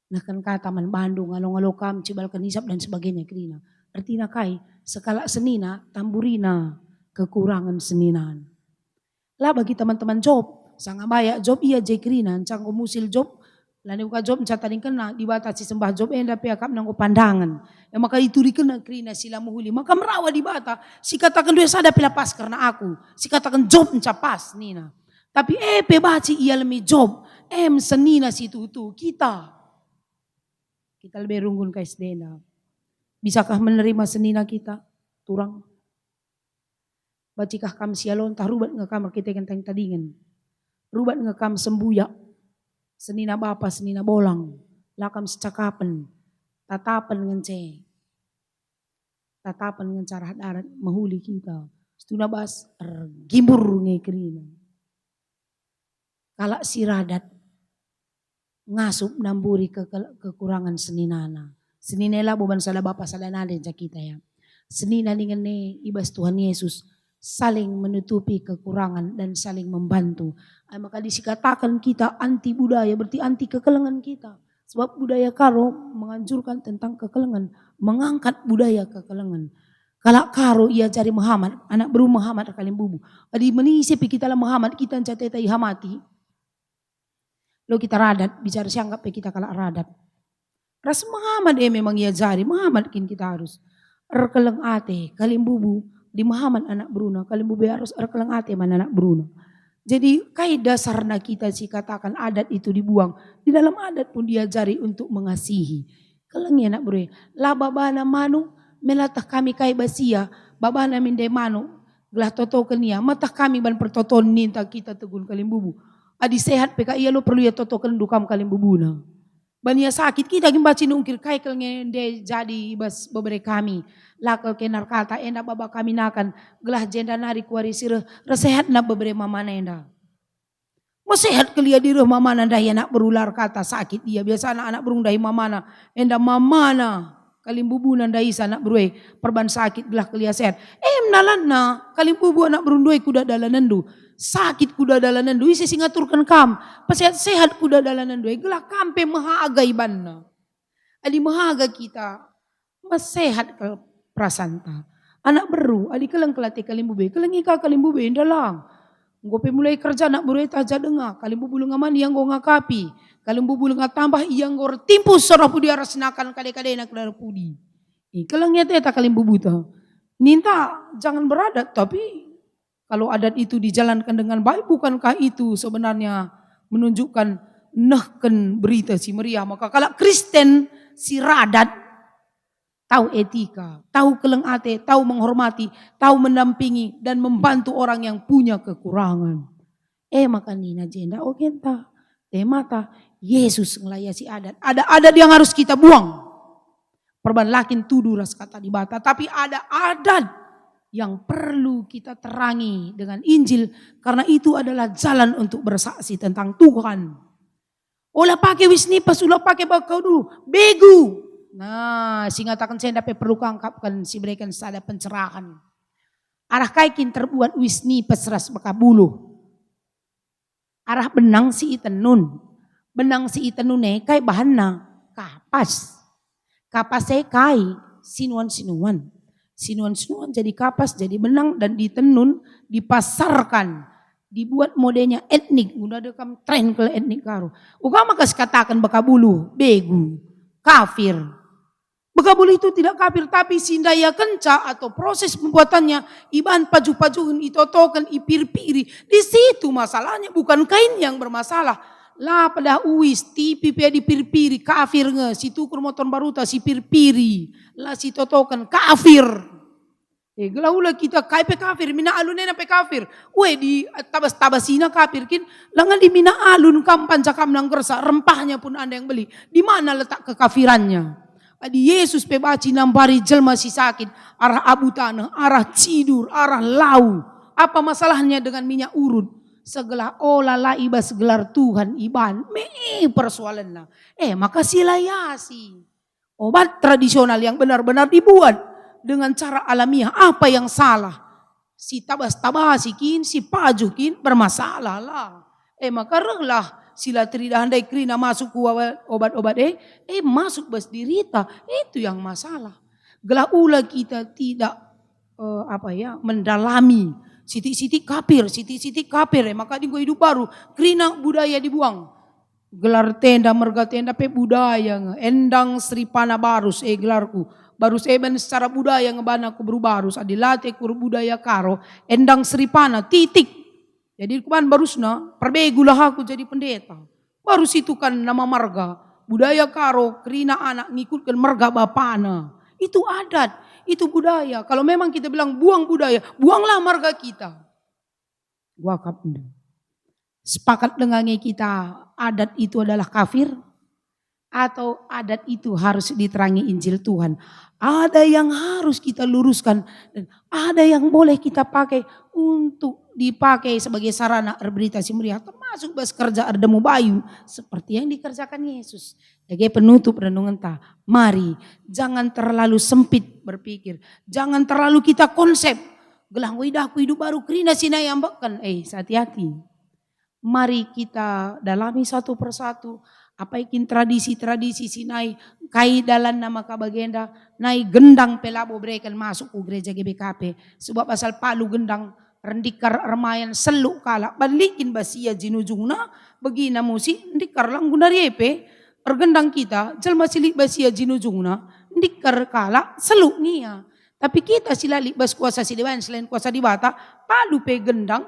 Nahken kataman Bandu ngalo-ngalo kam cibalkan hisap dan sebagainya kerina. Artinya kai sekala senina tamburina kekurangan seninan. Lah bagi teman-teman Job, sanga baya Job iya jekrinan, canggo musil Job, lani buka Job cataring kena dibatasi sembah Job enda piakap nanggo pandangan. Ya maka itu dikena krina sila muhuli, maka merawa dibata, si katakan dua sada pila pas karena aku, si katakan Job encapas nina. Tapi baci iya lemi Job, senina si itu kita lebih runggun kais dena. Bisakah menerima senina kita? Turang. Bacikah kam sialon tah rubat ngekam kita kenteng tadingen. Rubat ngekam sembuyak. Senina bapa senina bolang. Lakam secakapen. Tatapan ngence. Tatapan ngencarah darat mahuli kita. Setuna bas gimbur ngekerina. Kalak siradat ngasup namburi kekurangan seninana. Seninela bukan salah bapa salah naden kita ya. Senina ngene ibas Tuhan Yesus saling menutupi kekurangan dan saling membantu. Maka disikatakan kita anti budaya, berarti anti kekelengan kita. Sebab budaya karo menganjurkan tentang kekelengan, mengangkat budaya kekelengan. Kalau karo ia cari Muhammad, anak beru Muhammad kalim bubu. Adi menisi kita lah Muhammad, kita catetai hamati. Lo kita radat, bicara sianggap kita kalah radat. Ras Muhammad memang ia jari, Muhammad kita harus. Erkeleng ate, kalim bubu. Di Muhammad anak Bruno, kalian bube harus erkelang ate mana anak Bruno. Jadi kai dasarnya kita sih katakan adat itu dibuang. Di dalam adat pun diajari untuk mengasihi. Kelengi anak bro, lah babana manu melatah kami kai basia, babana minde manu gelah toto kenia, matah kami ban pertoton ninta kita tegun kalim bubu. Adi sehat peka iya lo perlu ya toto ken dukam kalim bubuna. Bania sakit kita gimbaci nungkir kai kelngende jadi bas beberapa kami. Lakal kenar kata enda baba kami nakan gelah jenda nari kuari sireh resehat na beberapa mama enda. Masehat kelia di rumah mana dah ya nak berular kata sakit dia biasa anak berung dahi mamana enda mamana kalim bubu nanda isa anak berue perban sakit gelah kelia sehat. Menalan na kalim bubu anak berung doi kuda dalanan du sakit kuda dalanan du isi singaturkan kam pasehat sehat kuda dalanan du gelah kampe maha agaiban na. Adi maha aga kita masehat ke prasanta. Anak beru adi kelang kelati kalim bubu kelang ika kalim bubu enda lang. Ngope mulai kerja nak buru taja dengar. Kali bubulu ngaman yang go ngakapi. Kali bubulu ngatambah yang go timpus sorah pudi arasnakan kade-kade nak kelar pudi. Kelang nyata eta kali bubu ta. Ninta jangan beradat tapi kalau adat itu dijalankan dengan baik bukankah itu sebenarnya menunjukkan nahken berita si meriah. Maka kalau Kristen si radat tahu etika, tahu keleng ate, tahu menghormati, tahu mendampingi dan membantu orang yang punya kekurangan. Maka nina jenda ogenta, mata Yesus ngelayasi adat. Ada adat yang harus kita buang. Perban lakin tuduh ras kata di bata, tapi ada adat yang perlu kita terangi dengan Injil karena itu adalah jalan untuk bersaksi tentang Tuhan. Olah pakai wisnipas, ulah pakai bakau dulu, begu. Nah, singatakan saya dapat perlu kangkapkan si berikan sada pencerahan. Arah kaikin terbuat wisni pesras bakabulu. Arah benang si itenun. Benang si itenune kai bahanna kapas. Kapasnya kai sinuan-sinuan. Sinuan-sinuan jadi kapas, jadi benang dan ditenun, dipasarkan. Dibuat modelnya etnik. Udah dekam tren ke etnik karo. Ukama kas katakan bakabulu, begu, kafir. Bekabul itu tidak kafir tapi sindaya kenca atau proses pembuatannya iban paju-pajuhun itotokan ipir-piri. Di situ masalahnya bukan kain yang bermasalah. Lah pada uis tipi pia dipir-piri kafir nge situ kurmoton baruta si pir-piri. Lah si totokan kafir. Gelaulah kita kai pe kafir mina alunena pe kafir. Di tabas-tabasina kafir kin langan di mina alun kam pancakam nang kersa rempahnya pun Anda yang beli. Di mana letak kekafirannya? Adi Yesus pebaci nampari jelma si sakit. Arah abu tanah, arah cidur, arah lau. Apa masalahnya dengan minyak urut? segala olala ibas gelar Tuhan iban persoalan na. Maka silayasi obat tradisional yang benar-benar dibuat dengan cara alamiah. Apa yang salah? Si tabas-tabasikin, si pajukin bermasalah lah. Maka rehlah sila trida handai krina masuk ku obat-obat masuk bas dirita. Itu yang masalah. Gelah ula kita tidak mendalami sitik-sitik kapir, maka di gua hidup baru, krina budaya dibuang. Gelar tenda, merga tenda pe budaya, endang seripana barus gelarku. Barus eben secara budaya ngebana ku berbarus, adilate ku budaya karo, endang seripana, titik. Jadi kuman barusna, perbegulah aku jadi pendeta. Barus itu kan nama marga, budaya karo, krina anak ngikutkan marga bapana. Itu adat, itu budaya. Kalau memang kita bilang buang budaya, buanglah marga kita. Wakaf. Sepakat dengannya kita, adat itu adalah kafir? Atau adat itu harus diterangi Injil Tuhan? Ada yang harus kita luruskan, dan ada yang boleh kita pakai untuk dipakai sebagai sarana berita si meriah. Termasuk bas kerja ardemu bayu, seperti yang dikerjakan Yesus. Sebagai penutup renungan ta, mari jangan terlalu sempit berpikir, jangan terlalu kita konsep. Gelang widahku hidup baru krina sinai ambakan. Hati-hati. Mari kita dalami satu persatu. Apa ikin tradisi-tradisi sinai kai dalam nama kabagenda nai gendang pelabo brekan masuk ke gereja GBKP. Sebab asal palu gendang rendikar remayan seluk kala balikin basia jinujungna begina musik ndikar lang gunariepe ergendang kita jelma silik basia jinujungna ndikar kala seluk nia. Tapi kita silalik bas kuasa sidewan selain kuasa di bata palu pe gendang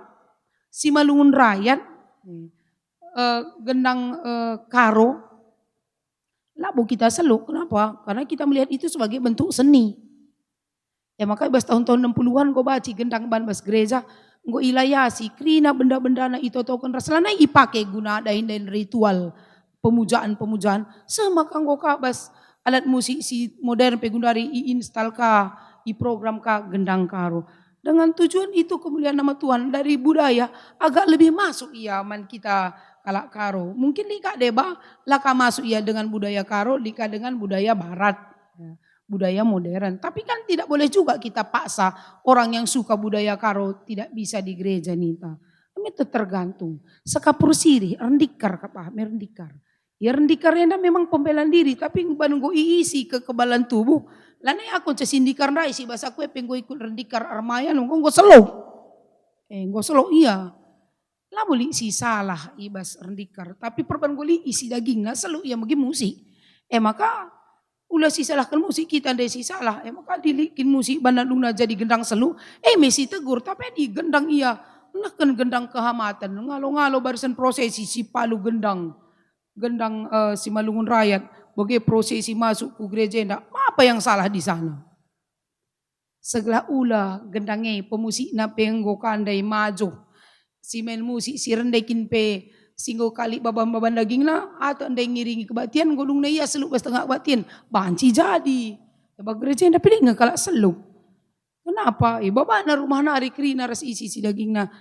si malungun rakyat gendang karo labu kita seluk. Kenapa? Karena kita melihat itu sebagai bentuk seni. Makanya bas tahun-tahun 60-an gue baca gendang ban bas gereja gue ilayasi krina benda-benda na itu token rasalana ipake guna dain ritual pemujaan sama kan gue bas alat musik si modern pegundari install ka i program ka gendang karo. Dengan tujuan itu kemuliaan nama Tuhan dari budaya agak lebih masuk man kita kalak karo. Mungkin lika deba laka masuk dengan budaya karo, lika dengan budaya barat, budaya modern. Tapi kan tidak boleh juga kita paksa orang yang suka budaya karo tidak bisa di gereja nita. Itu tergantung. Sekapur siri, rendikar kapah, merendikar. Ya rendikar renda memang pembelaan diri, tapi banunggo isi kekebalan tubuh. Lani aku sindikar rai si bahasa aku penggo ikut rendikar armayan nggo selo. Nggo selo iya. Lah boleh si salah ibas rendikar, tapi perban goli isi daging na selo iya magi musik. Maka ulah si salahkan musik kita ndai si salah. Maka dilikin musik bandaluna jadi gendang selo. Mesi tegur tapi di gendang iya. Nakan gendang kehamatan. Ngalo-ngalo barisan prosesi si palu gendang. Gendang si malungun rakyat. Bagi prosesi masuk ke gereja enggak, apa yang salah di sana? Segala ula gendangnya pemusik na penggo kandai maju. Si main musik si rendekin pe singgo kali baban-baban daging na atau andai ngiringi kebatian golong na iya seluk setengah kebatian. Banci jadi. Sebab gereja enggak pilih enggak kalak seluk. Kenapa? Baba na rumah na hari krina ras isi si daging na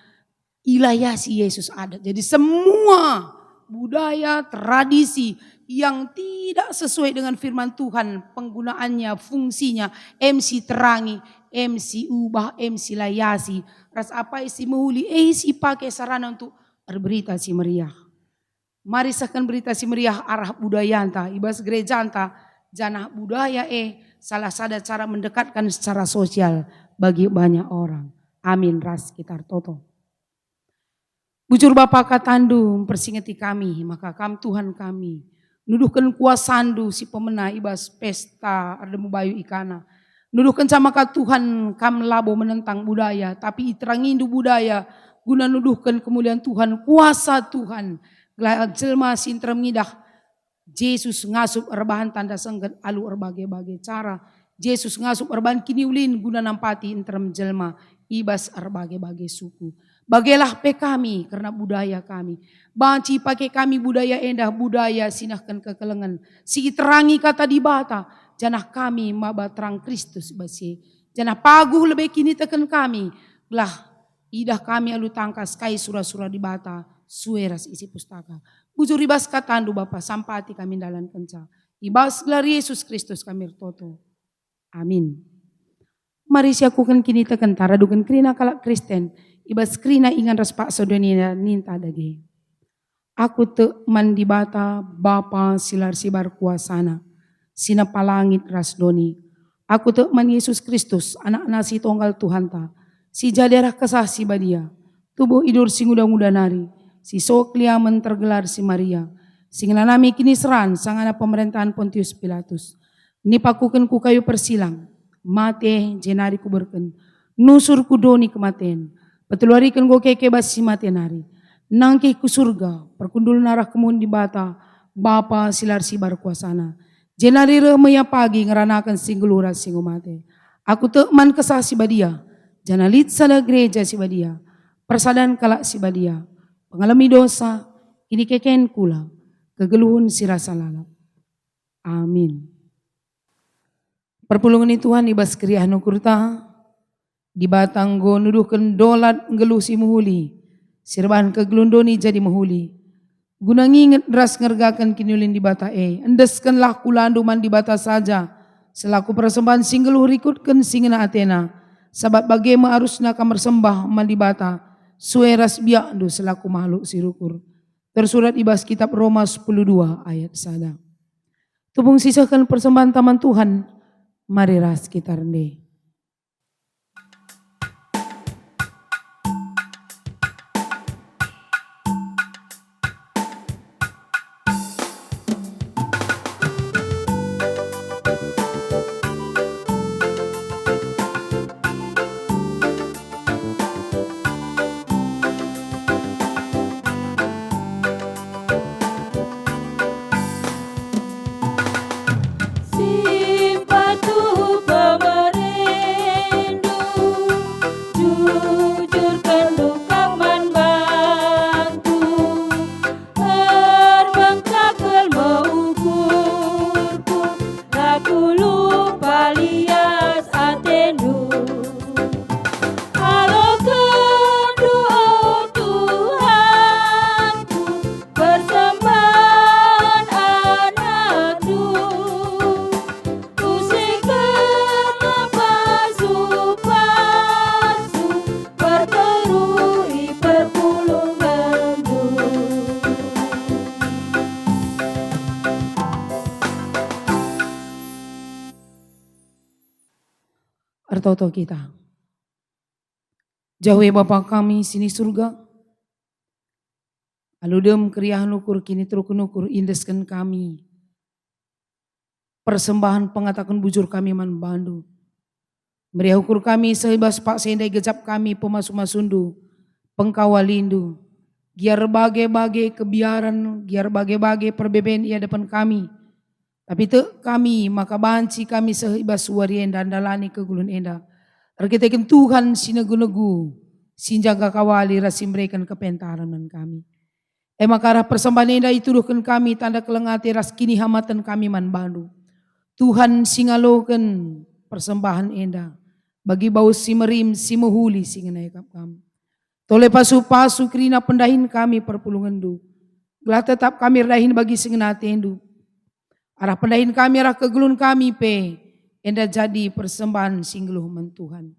ilayasi Yesus ada. Jadi semua budaya, tradisi yang tidak sesuai dengan firman Tuhan, penggunaannya, fungsinya, MC terangi, MC ubah, MC layasi, ras apa isi mehuli, isi pakai sarana untuk berberita si meriah. Mari sahkan berita si meriah arah budaya anta, ibas gereja anta, janah budaya salah satu cara mendekatkan secara sosial bagi banyak orang. Amin ras kita toto. Bujur Bapa katandu persingeti kami, maka kam Tuhan kami. Nuduhkan kuasandu si pemenah ibas pesta ardemu bayu ikana. Nuduhkan sama ka Tuhan kam labo menentang budaya. Tapi iterangindu budaya guna nuduhkan kemuliaan Tuhan, kuasa Tuhan. Jelma sinter mengidah. Yesus ngasup erbahan tanda sengget alu erbagai-bagai cara. Yesus ngasup erbahan kini ulin guna nampati interem jelma ibas erbagai-bagai suku. Bagailah pe kami karena budaya kami. Banci pakai kami budaya endah, budaya sinahkan kekelengan. Si terangi kata di bata. Janah kami maba terang Kristus basi. Janah paguh lebih kini tekan kami. Belah Idah kami alu tangkas kai sura-sura di bata, sueras isi pustaka. Bujur ibas katandu Bapa sampati kami dalam kenca. Ibas gelar Yesus Kristus kami toto. Amin. Mari siakukan kini tekan taradukan krina kalak Kristen. Ibas krina ingan ras pak sodonina ninta dage. Aku te mandi bata Bapa silar sibar kuasana. Sina palangit ras doni. Aku te man Yesus Kristus anak nasi tonggal Tuhan ta. Si jaderah kesah si badia, tubuh idur si nguda-nguda nari, si sokliamen tergelar si Maria, si ngenanami kini seran sangana pemerintahan Pontius Pilatus. Nipakuken ku kayu persilang, mate jenari kuberken, nusur ku doni kematen, petulariken go keke bas si mate nari, nangkih ku surga, perkundul narah kemun di bata, Bapa silar si bar kuasana, jenari remaya pagi ngeranakan singgulura singgu mate. Aku te man kesah si badia, janalit sada gereja si badia, persadan kalak si badia, pengalami dosa, kini keken kula, kegeluhun si rasa lalap. Amin. Perpulungan Tuhan ibas kriah nukurta, di batang go nuduhkan dolat ngeluh si muhuli, sirban kegelundoni jadi muhuli. Guna nginget ras ngergakan kinulin di bata endeskanlah kulanduman di bata saja, selaku persembahan singgeluh rikutkan singena Athena, sabat bagaimana harusnya kamar sembah mandi bata, sueras biakdu selaku makhluk sirukur. Tersurat ibas kitab Roma 10:2 ayat 1. Tubung sisakan persembahan taman Tuhan, mari ras kita rendah. Simpatu pemerindu, jujurkan dukaman bantu, terbengkakel mengukurku, aku lupa lias atendu. Halo kedua Tuhanku, persembahan anakku, usikanlah pasu-pasu, perterui perpulunganku. Artoto kita. Jauhi Bapa kami sini surga. Aludem kriah nukur kini terukun nukur indeskan kami. Persembahan pengatakan bujur kami man bandu. Meriah ukur kami sehibas pak sendai gejap kami pemasuk-masundu. Pengkawalindu. Giar bagai-bagai kebiaran, giar bagai-bagai perbeben ia depan kami. Tapi te kami maka banci kami sehibas warien dan dalani kegulun enda. Arkiteken Tuhan sinegu-negu, sinjaga kawali rasim berikan kepentaran kami. Makarah persembahan enda ituduhkan kami tanda kelengati ras kini hamatan kami man bandu. Tuhan singalokan persembahan enda, bagi bau si merim si muhuli singenaikap kami. Tole pasu-pasu kerina pendahin kami perpulungan du. Gelah tetap kami redahin bagi singenatendu. Arah pendahin kami arah kegelun kami enda jadi persembahan singgeluh man Tuhan.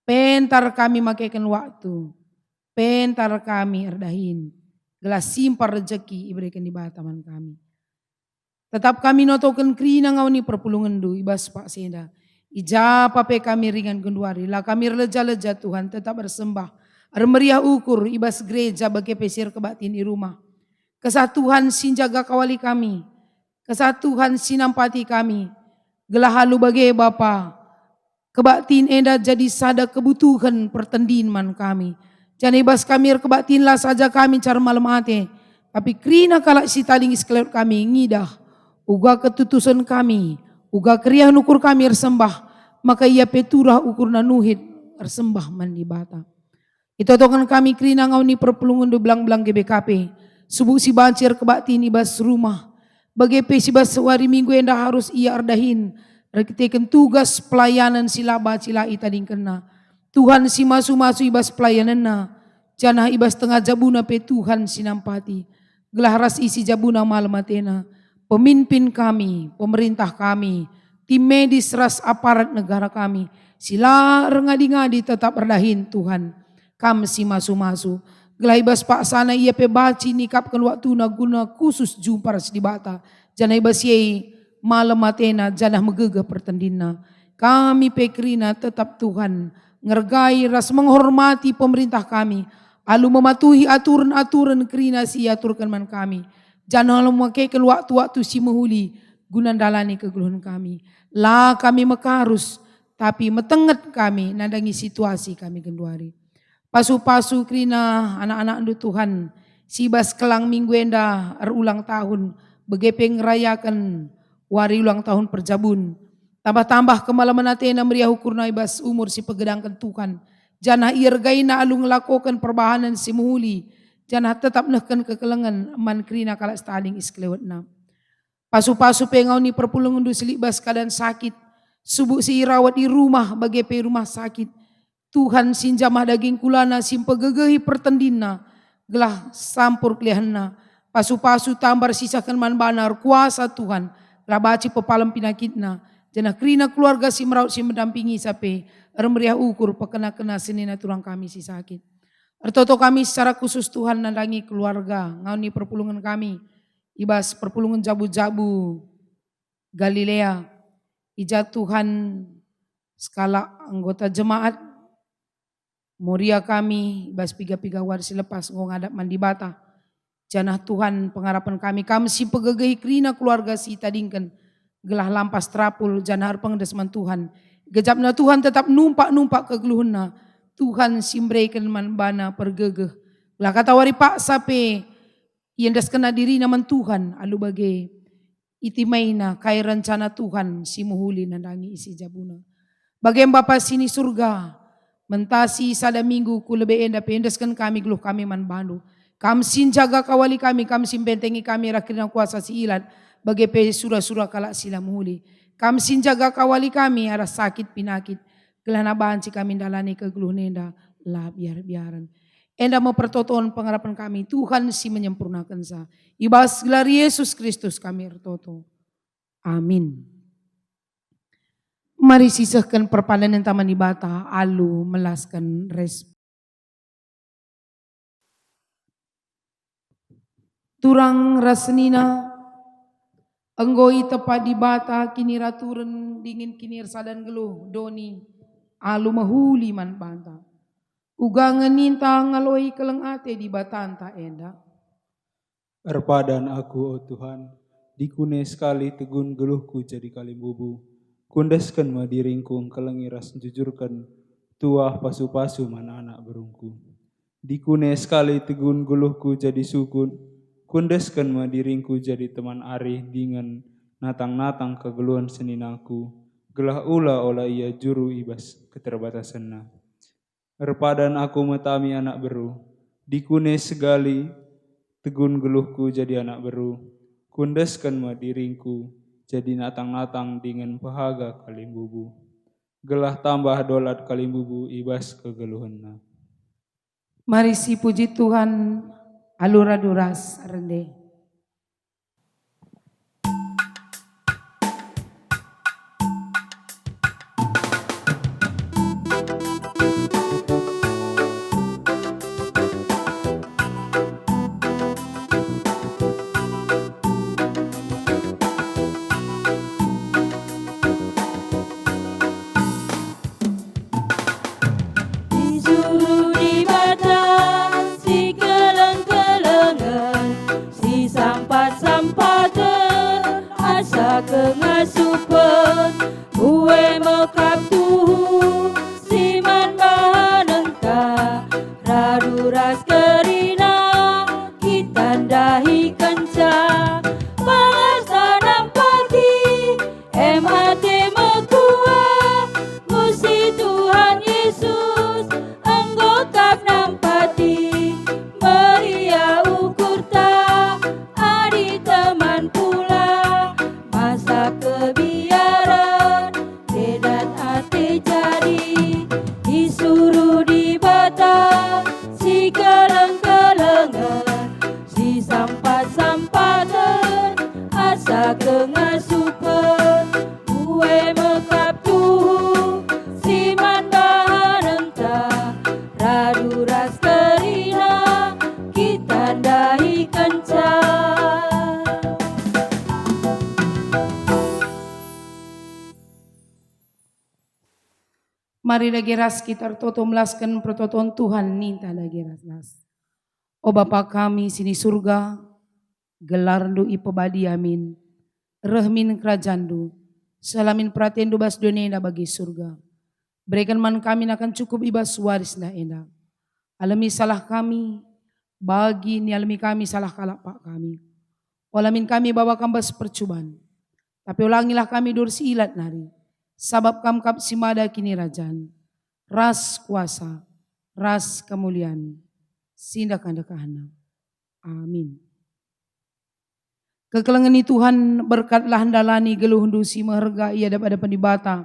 Pentar kami makaikan waktu. Pentar kami erdahin. Gelas simpar rezeki iberikan di bataman kami. Tetap kami notokan krina ngawani perpulungan du ibas pak senda. Ijapa kami ringan genduari. Lah kami leja-leja Tuhan tetap bersembah. Meriah ukur ibas gereja bagi pesir kebatin di rumah. Kesatuan sinjaga kawali kami. Kesatuan sinampati kami. Gelah halu bagi Bapa. Kebatin enda jadi sada kebutuhan pertendin man kami. Jangan ibas kami kebatinlah saja kami cara malam hati. Tapi krina kalak si taling iskeleut kami ngidah. Uga ketutusan kami. Uga kriah nukur kami ersembah. Maka ia peturah ukur nanuhid ersembah man di bata. Itu tokan kami krina ngau ni perpulungan do belang-belang GBKP. Subuh si bancir kebatin ibas rumah. Bagi pesibas sewari minggu enda harus ia ardahin. Rekitekan tugas pelayanan silaba cila itading kena. Tuhan si masu-masu ibas pelayananna, janah ibas tengah jabuna pe Tuhan sinampati. Gelah ras isi jabuna malam matena, pemimpin kami, pemerintah kami, tim medis ras aparat negara kami, sila rengadi-ngadi tetap berdahin Tuhan. Kam si masu-masu, gelah ibas pak sana ia pe baci nikapkan waktu na guna khusus jumpa ras di bata. Janah ibas yei malam matena, janah megegah pertendina. Kami pekrina tetap Tuhan, ngergai ras menghormati pemerintah kami, alu mematuhi aturan-aturan kerina si aturkan man kami. Jangan memakaikan waktu-waktu si mehuli guna dalani kegeluhan kami. Lah kami mekarus, tapi metenget kami nandangi situasi kami genduari. Pasu-pasu kerina anak-anak andu Tuhan, sibas kelang minggu enda ulang tahun, begepeng rayakan wari ulang tahun perjabun. Tambah-tambah kemalaman atena meriah ukurna ibas umur si pegedangkan Tuhan. Janah irgaina alu ngelakokan perbahanan si muhuli. Janah tetap nehkan kekelengan man krina kalak staling isklewatna. Pasu-pasu pengau ni perpulungan du selibas keadaan sakit. Subuh si irawat di rumah bagepe rumah sakit. Tuhan sinjamah daging kulana simpegegehi pertendina. Gelah sampur kelihana. Pasu-pasu tambar sisakan man banar kuasa Tuhan. Gelah baci pepalam pinakitna. Janah krina keluarga si meraut si mendampingi sape. Meriah ukur pekena-kena senina turang kami si sakit. Ertoto kami secara khusus Tuhan nandangi keluarga. Ngauni perpulungan kami. Ibas perpulungan jabu-jabu Galilea. Ija Tuhan skala anggota jemaat. Moria kami ibas piga-piga warsi lepas ngadap mandi bata. Janah Tuhan pengharapan kami. Kami si pegegehi krina keluarga si tadingkan. Gelah lampas terapul janah pengedesman Tuhan. Gejapna Tuhan tetap numpak-numpak kegeluhuna. Tuhan simbreikan man bana pergegeh. Lah kata wari pak sape yendas kena diri naman Tuhan. Alu bage itimaina kai rencana Tuhan si muhuli nandangi isi jabuna. Bagaim Bapa sini surga. Mentasi sada minggu ku lebe enda pendeskan kami geluh kami man bandu. Kam sin jaga kawali kami sin bentengi kami rakirna kuasa si ilat. Bagi pe surah-surah kalak sila muhuli. Kam sin jaga kawali kami ada sakit pinakit. Gelana banci kami dalani kegeluh nenda lah biar-biaran. Enda mempertoton pengharapan kami. Tuhan si menyempurnakan sa. Ibas gelar Yesus Kristus kami ertoto. Amin. Mari sisahkan perpandangan taman di bata. Alu melaskan respon. Turang rasenina. Enggoi tepat di bata kini raturen dingin kini sadan geluh doni alu mahuli man banta. Ugangan ninta ngaloi keleng ate di batanta enda. Erpadan aku, oh Tuhan, dikune sekali tegun geluhku jadi kalimbubu. Kundaskan ma diringkung kelengiras jujurkan tuah pasu-pasu mana anak berungku. Dikune sekali tegun geluhku jadi sukun. Kundaskan ma diringku jadi teman ari dengan natang-natang kegeluhan seninaku. Gelah ula olah ia juru ibas keterbatasanna. Erpadan aku metami anak beru. Dikune segali tegun geluhku jadi anak beru. Kundaskan ma diringku jadi natang-natang dengan pahaga kalimbubu. Gelah tambah dolat kalimbubu ibas kegeluhanna. Mari si puji Tuhan alura duras rende. Disuruh di bata si keleng-kelengan, si Mari lagi ras kita toto melaskan pertoton Tuhan ninta lagi ras. O Bapa kami sini surga, gelar du ipebadi amin. Rehmin kerajaan du, salamin perhatian du bas dunia bagi surga. Berikan man kami akan cukup ibas waris na enak. Alami salah kami, bagi ni alami kami salah kalapak kami. Olamin kami bawa kambas percobaan. Tapi ulangilah kami dursi ilat nari. Sabab kamkap simada kini rajan. Ras kuasa, ras kemuliaan. Sindakan dekahana. Amin. Kekelengan ni Tuhan berkatlah handalani geluh hundusi meherga ia dapat penibata.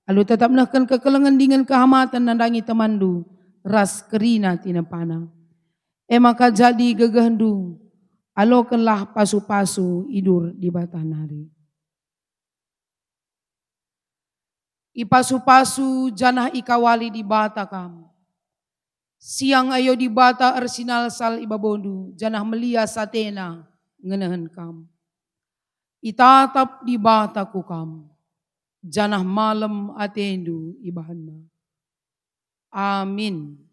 Lalu tetap melakukan kekelengan dengan kehamatan nandangi temandu. Ras kerina tina pana. Maka jadi gegehendu. Alokanlah pasu-pasu idur di batanari. Ipasu-pasu janah ikawali di bata kam. Siang ayo di bata arsinal sal ibabondu. Janah melia satena ngenahan kam. Itatap di bata ku kam. Janah malam atendu ibahana. Amin.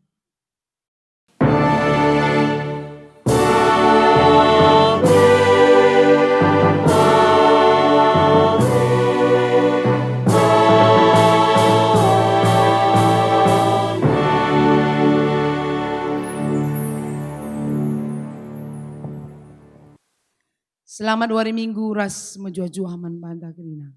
Selamat hari Minggu ras menjuah-juah man banda kerina.